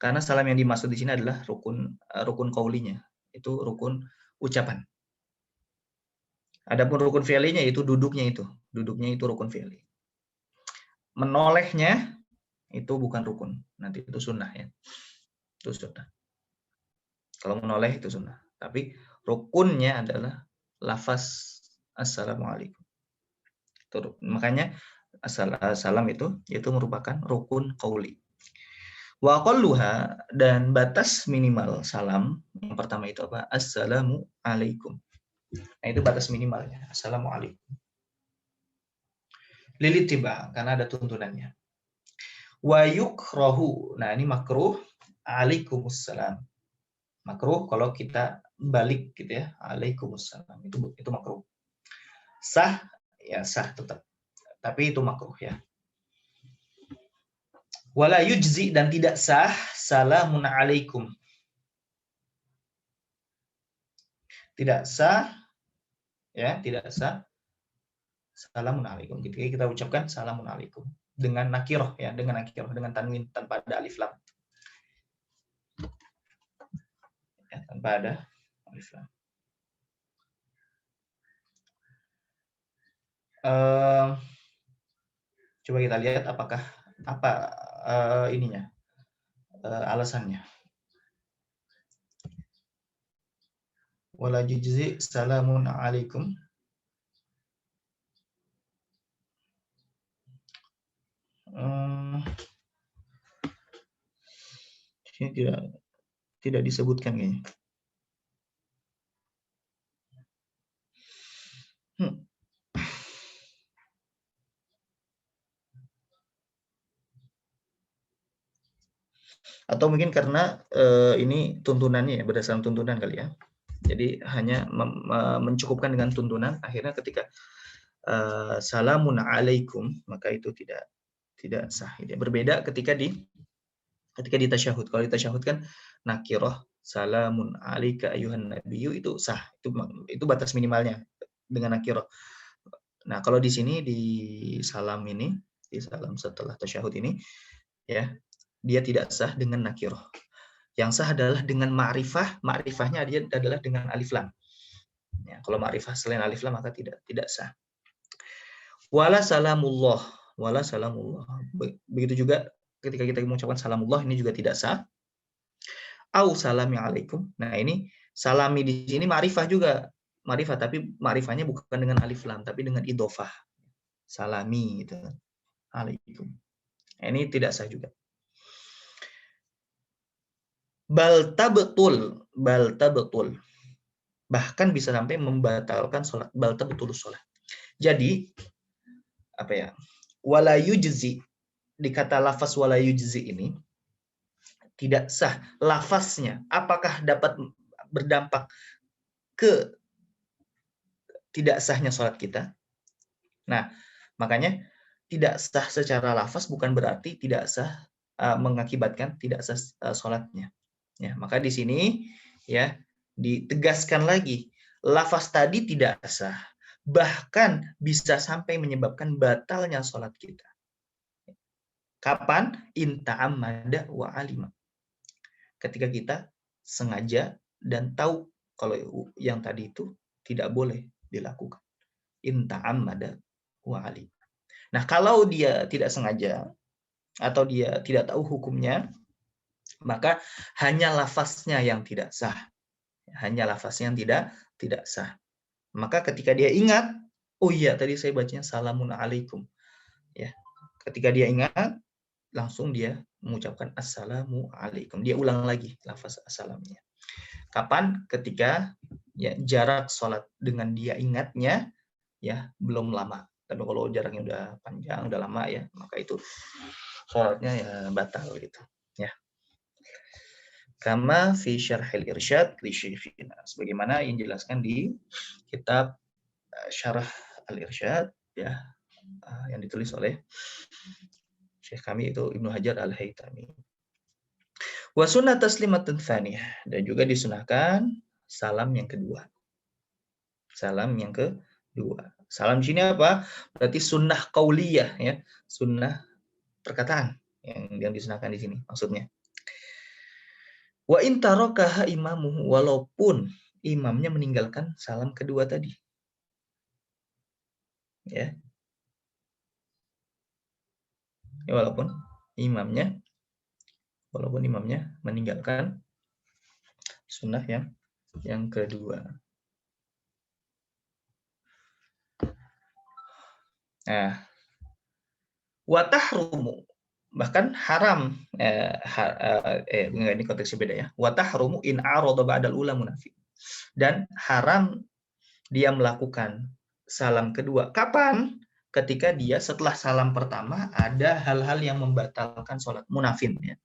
karena salam yang dimaksud di sini adalah rukun qaulinya, itu rukun ucapan. Adapun rukun fi'linya itu duduknya itu rukun fi'li. Menolehnya itu bukan rukun, nanti itu sunnah ya. Itu sunnah. Kalau menoleh itu sunnah. Tapi rukunnya adalah lafaz assalamualaikum. Makanya salam itu merupakan rukun qauli. Wa qalluha, dan batas minimal salam yang pertama itu apa? Assalamu alaikum. Nah, itu batas minimalnya. Assalamualaikum. Lilit tiba, karena ada tuntunannya. Wa yukrahu. Nah, ini makruh. Alaikumussalam. Makruh kalau kita balik gitu ya. Alaikumussalam. Itu makruh. Sah, ya sah tetap. Tapi itu makruh ya. Wala yujzi, dan tidak sah salamun alaikum. Tidak sah ya, tidak sah salamun alaikum. Ketika kita ucapkan salamun alaikum dengan nakiroh ya, dengan tanwin tanpa ada alif lam. Ya, tanpa ada alif lam. Coba kita lihat apa ininya, alasannya. Wala yujzi salamun alaikum. Ini tidak disebutkan kayaknya. Atau mungkin karena ini tuntunannya ya, berdasarkan tuntunan kali ya. Jadi hanya mencukupkan dengan tuntunan, akhirnya ketika salamun alaikum maka itu tidak sah. Berbeda ketika di tasyahud. Kalau di tasyahud kan nakirah salamun alaika ayuhan nabiyyu, itu sah. Itu batas minimalnya dengan nakirah. Nah, kalau di sini di salam ini, di salam setelah tasyahud ini ya, dia tidak sah dengan nakirah. Yang sah adalah dengan ma'rifah. Ma'rifahnya adalah dengan alif lam. Ya, kalau ma'rifah selain alif lam maka tidak sah. Wala salamullah. Begitu juga ketika kita mengucapkan salamullah, ini juga tidak sah. Au salami alaikum. Nah, ini salami di sini ma'rifah juga. Ma'rifah, tapi ma'rifahnya bukan dengan alif lam, tapi dengan idhofah. Salami gitu. Alaikum. Nah, ini tidak sah juga. Balta betul. Bahkan bisa sampai membatalkan sholat. Balta betul sholat. Jadi apa ya? Wala yujzi, di kata lafaz wala yujzi ini tidak sah lafaznya. Apakah dapat berdampak ke tidak sahnya sholat kita? Nah, makanya tidak sah secara lafaz bukan berarti tidak sah, mengakibatkan tidak sah sholatnya. Ya, maka di sini ya ditegaskan lagi, lafaz tadi tidak sah, bahkan bisa sampai menyebabkan batalnya sholat kita. Kapan? In ta'ammada wa alima. Ketika kita sengaja dan tahu kalau yang tadi itu tidak boleh dilakukan. In ta'ammada wa alima. Nah, kalau dia tidak sengaja atau dia tidak tahu hukumnya, maka hanya lafaznya yang tidak sah. Hanya lafaznya yang tidak sah. Maka ketika dia ingat, oh iya tadi saya bacanya salamun alaikum. Ya, ketika dia ingat, langsung dia mengucapkan assalamu alaikum. Dia ulang lagi lafaz assalamnya. Kapan? Ketika ya jarak sholat dengan dia ingatnya ya belum lama. Tapi kalau jaraknya udah panjang, udah lama ya, maka itu sholatnya ya batal gitu. Ya. Kama fi syarhil irsyad li syekhina. Sebagaimana yang dijelaskan di kitab Syarah al-Irsyad ya, yang ditulis oleh Syekh kami itu Ibnu Hajar al-Haytami. Wa sunnah taslimatun tsaniyah, dan juga disunahkan salam yang kedua. Salam yang kedua. Salam di sini apa? Berarti sunnah qauliyah ya, sunnah perkataan yang disunahkan di sini maksudnya. Wa in tarakaha imamuhu, walaupun imamnya meninggalkan salam kedua tadi. Ya. Ya, walaupun imamnya meninggalkan sunnah yang kedua. Nah, wa tahrumu, bahkan haram ini konteksnya beda ya. Wa tahrumu in arada ba'dal ula munafi. Dan haram dia melakukan salam kedua. Kapan? Ketika dia setelah salam pertama ada hal-hal yang membatalkan sholat, munafin ya.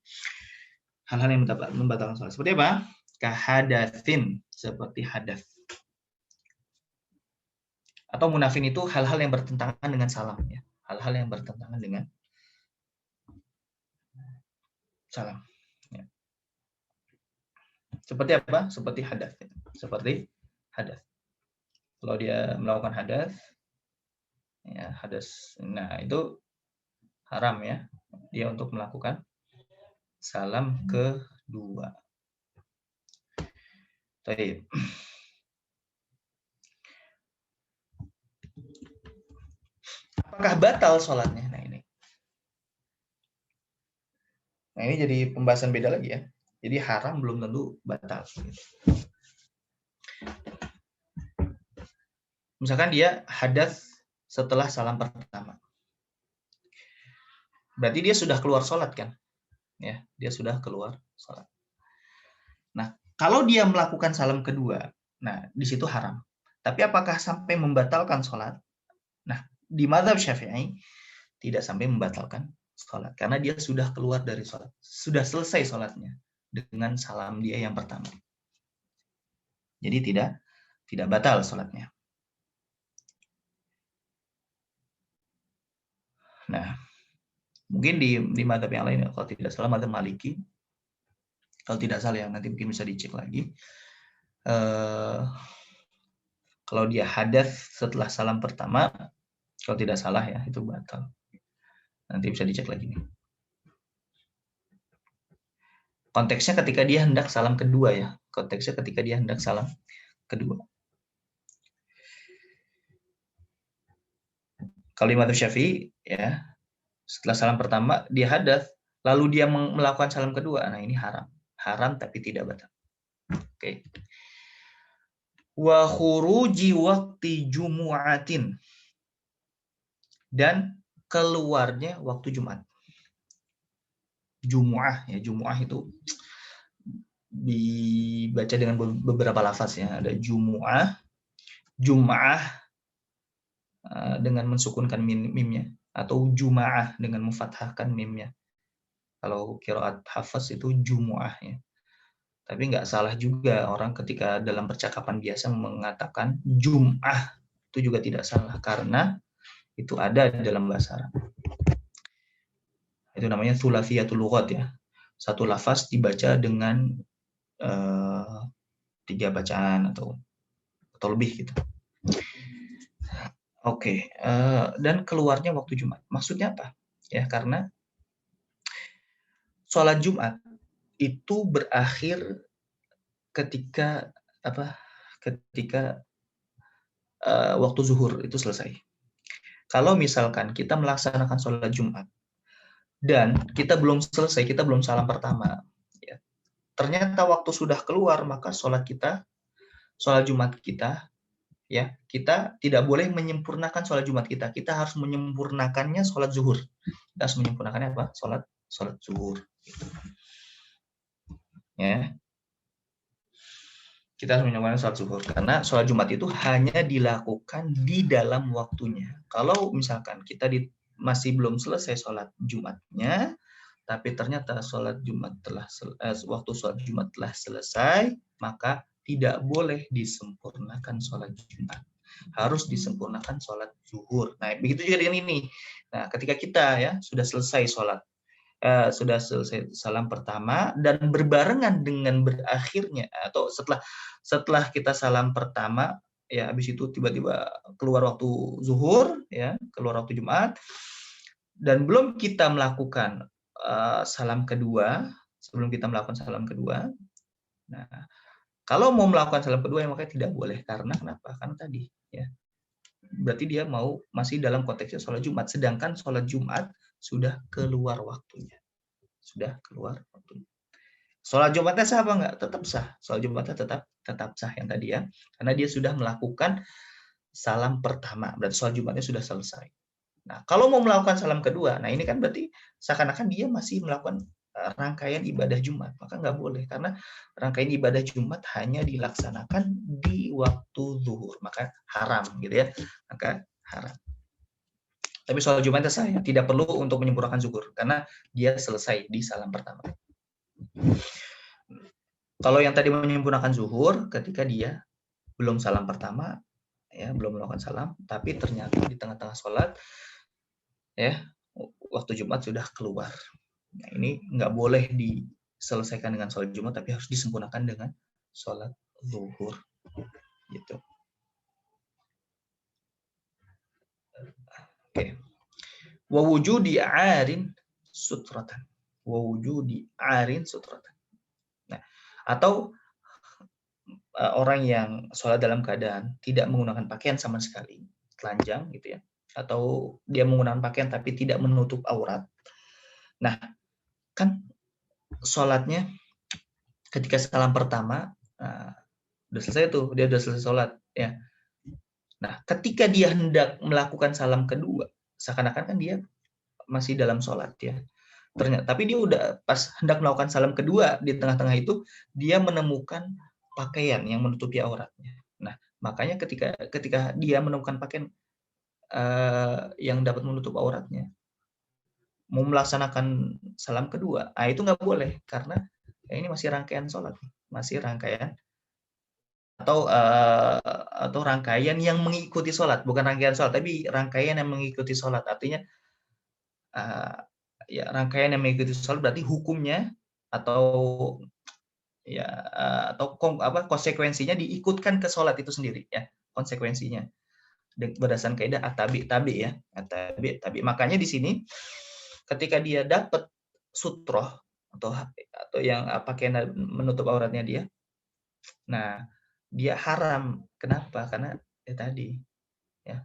Hal-hal yang membatalkan sholat. Seperti apa? Kahadatsin, seperti hadas. Atau munafin itu hal-hal yang bertentangan dengan salam ya. Hal-hal yang bertentangan dengan salam. Ya. Seperti apa? Seperti hadas. Ya. Seperti hadas. Kalau dia melakukan hadas, ya hadas. Nah itu haram ya. Dia untuk melakukan salam kedua. Baik. Apakah batal sholatnya? Nah ini jadi pembahasan beda lagi ya. Jadi haram belum tentu batal. Misalkan dia hadas setelah salam pertama. Berarti dia sudah keluar sholat kan? Ya, dia sudah keluar sholat. Nah, kalau dia melakukan salam kedua, nah di situ haram. Tapi apakah sampai membatalkan sholat? Nah, di mazhab Syafi'i tidak sampai membatalkan sholat karena dia sudah keluar dari sholat, sudah selesai sholatnya dengan salam dia yang pertama. Jadi tidak batal sholatnya. Nah, mungkin di mazhab yang lain, kalau tidak salah mazhab Maliki, kalau tidak salah ya nanti mungkin bisa dicek lagi. Kalau dia hadas setelah salam pertama, kalau tidak salah ya itu batal. Nanti bisa dicek lagi nih. Konteksnya ketika dia hendak salam kedua ya. Konteksnya ketika dia hendak salam kedua. Kalau mazhab Syafi'i ya, setelah salam pertama dia hadas, lalu dia melakukan salam kedua, nah ini haram. Haram tapi tidak batal. Oke. Wa khuruji waqti jumu'atin, dan keluarnya waktu Jumat. Jumu'ah ya, Jumu'ah itu dibaca dengan beberapa lafaz ya. Ada Jumu'ah, Jum'ah dengan mensukunkan mimnya, atau Juma'ah dengan memfathahkan mimnya. Kalau qiraat Hafs itu Jumu'ah ya. Tapi nggak salah juga orang ketika dalam percakapan biasa mengatakan Jum'ah, itu juga tidak salah karena itu ada dalam bahasa Arab. Itu namanya thulatsiyatul lughat ya. Satu lafaz dibaca dengan 3 bacaan atau lebih gitu. Oke, dan keluarnya waktu Jumat. Maksudnya apa? Ya, karena sholat Jumat itu berakhir ketika waktu zuhur itu selesai. Kalau misalkan kita melaksanakan sholat Jumat dan kita belum selesai, kita belum salam pertama, ya, ternyata waktu sudah keluar, maka sholat Jumat kita ya, kita tidak boleh menyempurnakan sholat Jumat kita. Kita harus menyempurnakannya sholat zuhur. Kita harus menyempurnakannya apa? Sholat zuhur. Ya, kita harus menyempurnakan sholat zuhur karena sholat Jumat itu hanya dilakukan di dalam waktunya. Kalau misalkan kita masih belum selesai sholat Jumatnya, tapi ternyata waktu sholat Jumat telah selesai, maka tidak boleh disempurnakan sholat Jumat. Harus disempurnakan sholat zuhur. Nah, begitu juga dengan ini. Nah, ketika kita ya sudah selesai sholat, sudah selesai salam pertama dan berbarengan dengan berakhirnya atau setelah kita salam pertama, ya habis itu tiba-tiba keluar waktu zuhur, ya keluar waktu Jumat, dan belum kita melakukan salam kedua, sebelum kita melakukan salam kedua. Nah, kalau mau melakukan salam kedua, maka tidak boleh. Karena kenapa? Karena tadi, ya, berarti dia masih dalam konteksnya sholat Jumat, sedangkan sholat Jumat sudah keluar waktunya. Sudah keluar waktunya. Sholat Jumatnya sah apa enggak? Tetap sah. Sholat Jumatnya tetap sah yang tadi ya. Karena dia sudah melakukan salam pertama. Berarti sholat Jumatnya sudah selesai. Nah, kalau mau melakukan salam kedua, nah ini kan berarti seakan-akan dia masih melakukan rangkaian ibadah Jumat. Maka nggak boleh, karena rangkaian ibadah Jumat hanya dilaksanakan di waktu zuhur. Maka haram, gitu ya. Maka haram. Tapi sholat Jumatnya sah, ya. Tidak perlu untuk menyempurnakan zuhur, karena dia selesai di salam pertama. Kalau yang tadi menyempurnakan zuhur, ketika dia belum salam pertama, ya belum melakukan salam, tapi ternyata di tengah-tengah sholat, ya waktu Jumat sudah keluar. Nah, ini nggak boleh diselesaikan dengan sholat Jumat, tapi harus disempurnakan dengan sholat zuhur. Gitu. Oke. Wa wujudi arin sutratan. Wa wujudi arin sutratan. Nah, atau orang yang sholat dalam keadaan tidak menggunakan pakaian sama sekali, telanjang gitu ya, atau dia menggunakan pakaian tapi tidak menutup aurat. Nah, kan sholatnya ketika salam pertama, udah selesai tuh, dia udah selesai sholat ya. Nah, ketika dia hendak melakukan salam kedua, seakan-akan kan dia masih dalam sholat ya. Ternyata, tapi dia udah pas hendak melakukan salam kedua, di tengah-tengah itu dia menemukan pakaian yang menutupi auratnya. Nah, makanya ketika dia menemukan pakaian yang dapat menutup auratnya, mau melaksanakan salam kedua, itu nggak boleh, karena ini masih rangkaian sholat, masih rangkaian atau rangkaian yang mengikuti sholat, bukan rangkaian sholat, tapi rangkaian yang mengikuti sholat. Artinya ya rangkaian yang mengikuti sholat berarti hukumnya atau ya atau konsekuensinya diikutkan ke sholat itu sendiri ya, konsekuensinya berdasarkan kaidah at-tabi ya, at-tabi. Makanya di sini ketika dia dapat sutroh atau yang pakaian menutup auratnya dia, nah dia haram. Kenapa? Karena ya tadi ya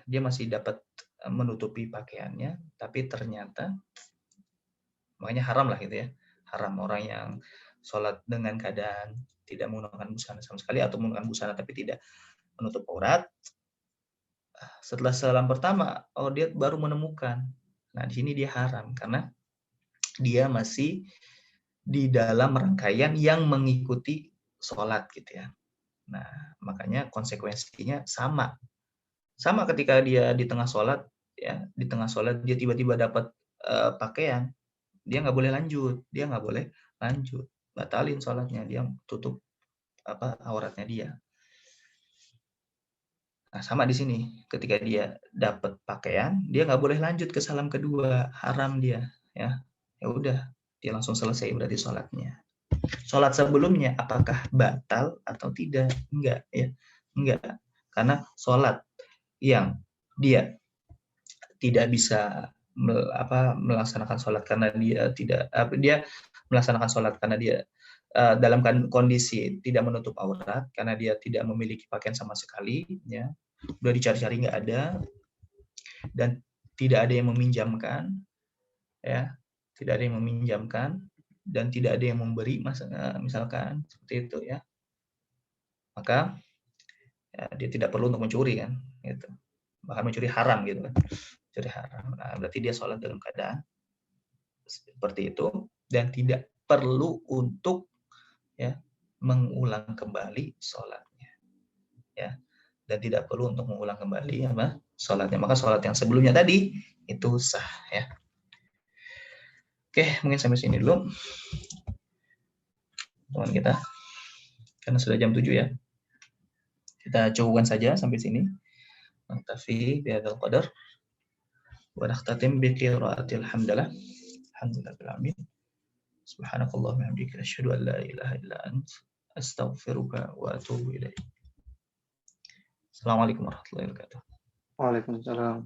dia masih dapat menutupi pakaiannya, tapi ternyata makanya haram lah gitu ya. Haram orang yang sholat dengan keadaan tidak menggunakan busana sama sekali atau menggunakan busana tapi tidak menutup aurat. Setelah salam pertama, dia baru menemukan. Nah, di sini dia haram karena dia masih di dalam rangkaian yang mengikuti sholat gitu ya. Nah, makanya konsekuensinya sama. Sama ketika dia di tengah sholat, ya, di tengah sholat dia tiba-tiba dapat pakaian, dia nggak boleh lanjut, batalin sholatnya, dia tutup auratnya dia. Nah, sama di sini, ketika dia dapat pakaian, dia nggak boleh lanjut ke salam kedua, haram dia, ya. Ya udah, dia langsung selesai berarti sholatnya. Sholat sebelumnya apakah batal atau tidak? Enggak, ya, enggak. Karena sholat yang dia tidak bisa melaksanakan sholat karena dia melaksanakan sholat karena dia dalam kondisi tidak menutup aurat, karena dia tidak memiliki pakaian sama sekali, ya, udah dicari-cari nggak ada, dan tidak ada yang meminjamkan, ya, tidak ada yang meminjamkan dan tidak ada yang memberi, misalkan seperti itu ya. maka ya, dia tidak perlu untuk mencuri kan, gitu. Bahkan mencuri haram gitu kan, mencuri haram. Nah, berarti dia sholat dalam keadaan seperti itu dan tidak perlu untuk ya mengulang kembali sholatnya, ya, dan tidak perlu untuk mengulang kembali apa sholatnya. Maka sholat yang sebelumnya tadi itu sah ya. Oke, mungkin sampai sini dulu teman kita, karena sudah jam 7 ya. Kita cukupkan saja sampai sini. Naktafi bihadzal qadar wa nakhtatim bi qiraatil hamdalah. Alhamdulillahil alamin. Subhanakallahumma wa bihamdika asyhadu an la ilaha illa anta astaghfiruka wa atubu ilaik. Assalamualaikum warahmatullahi wabarakatuh. Waalaikumsalam.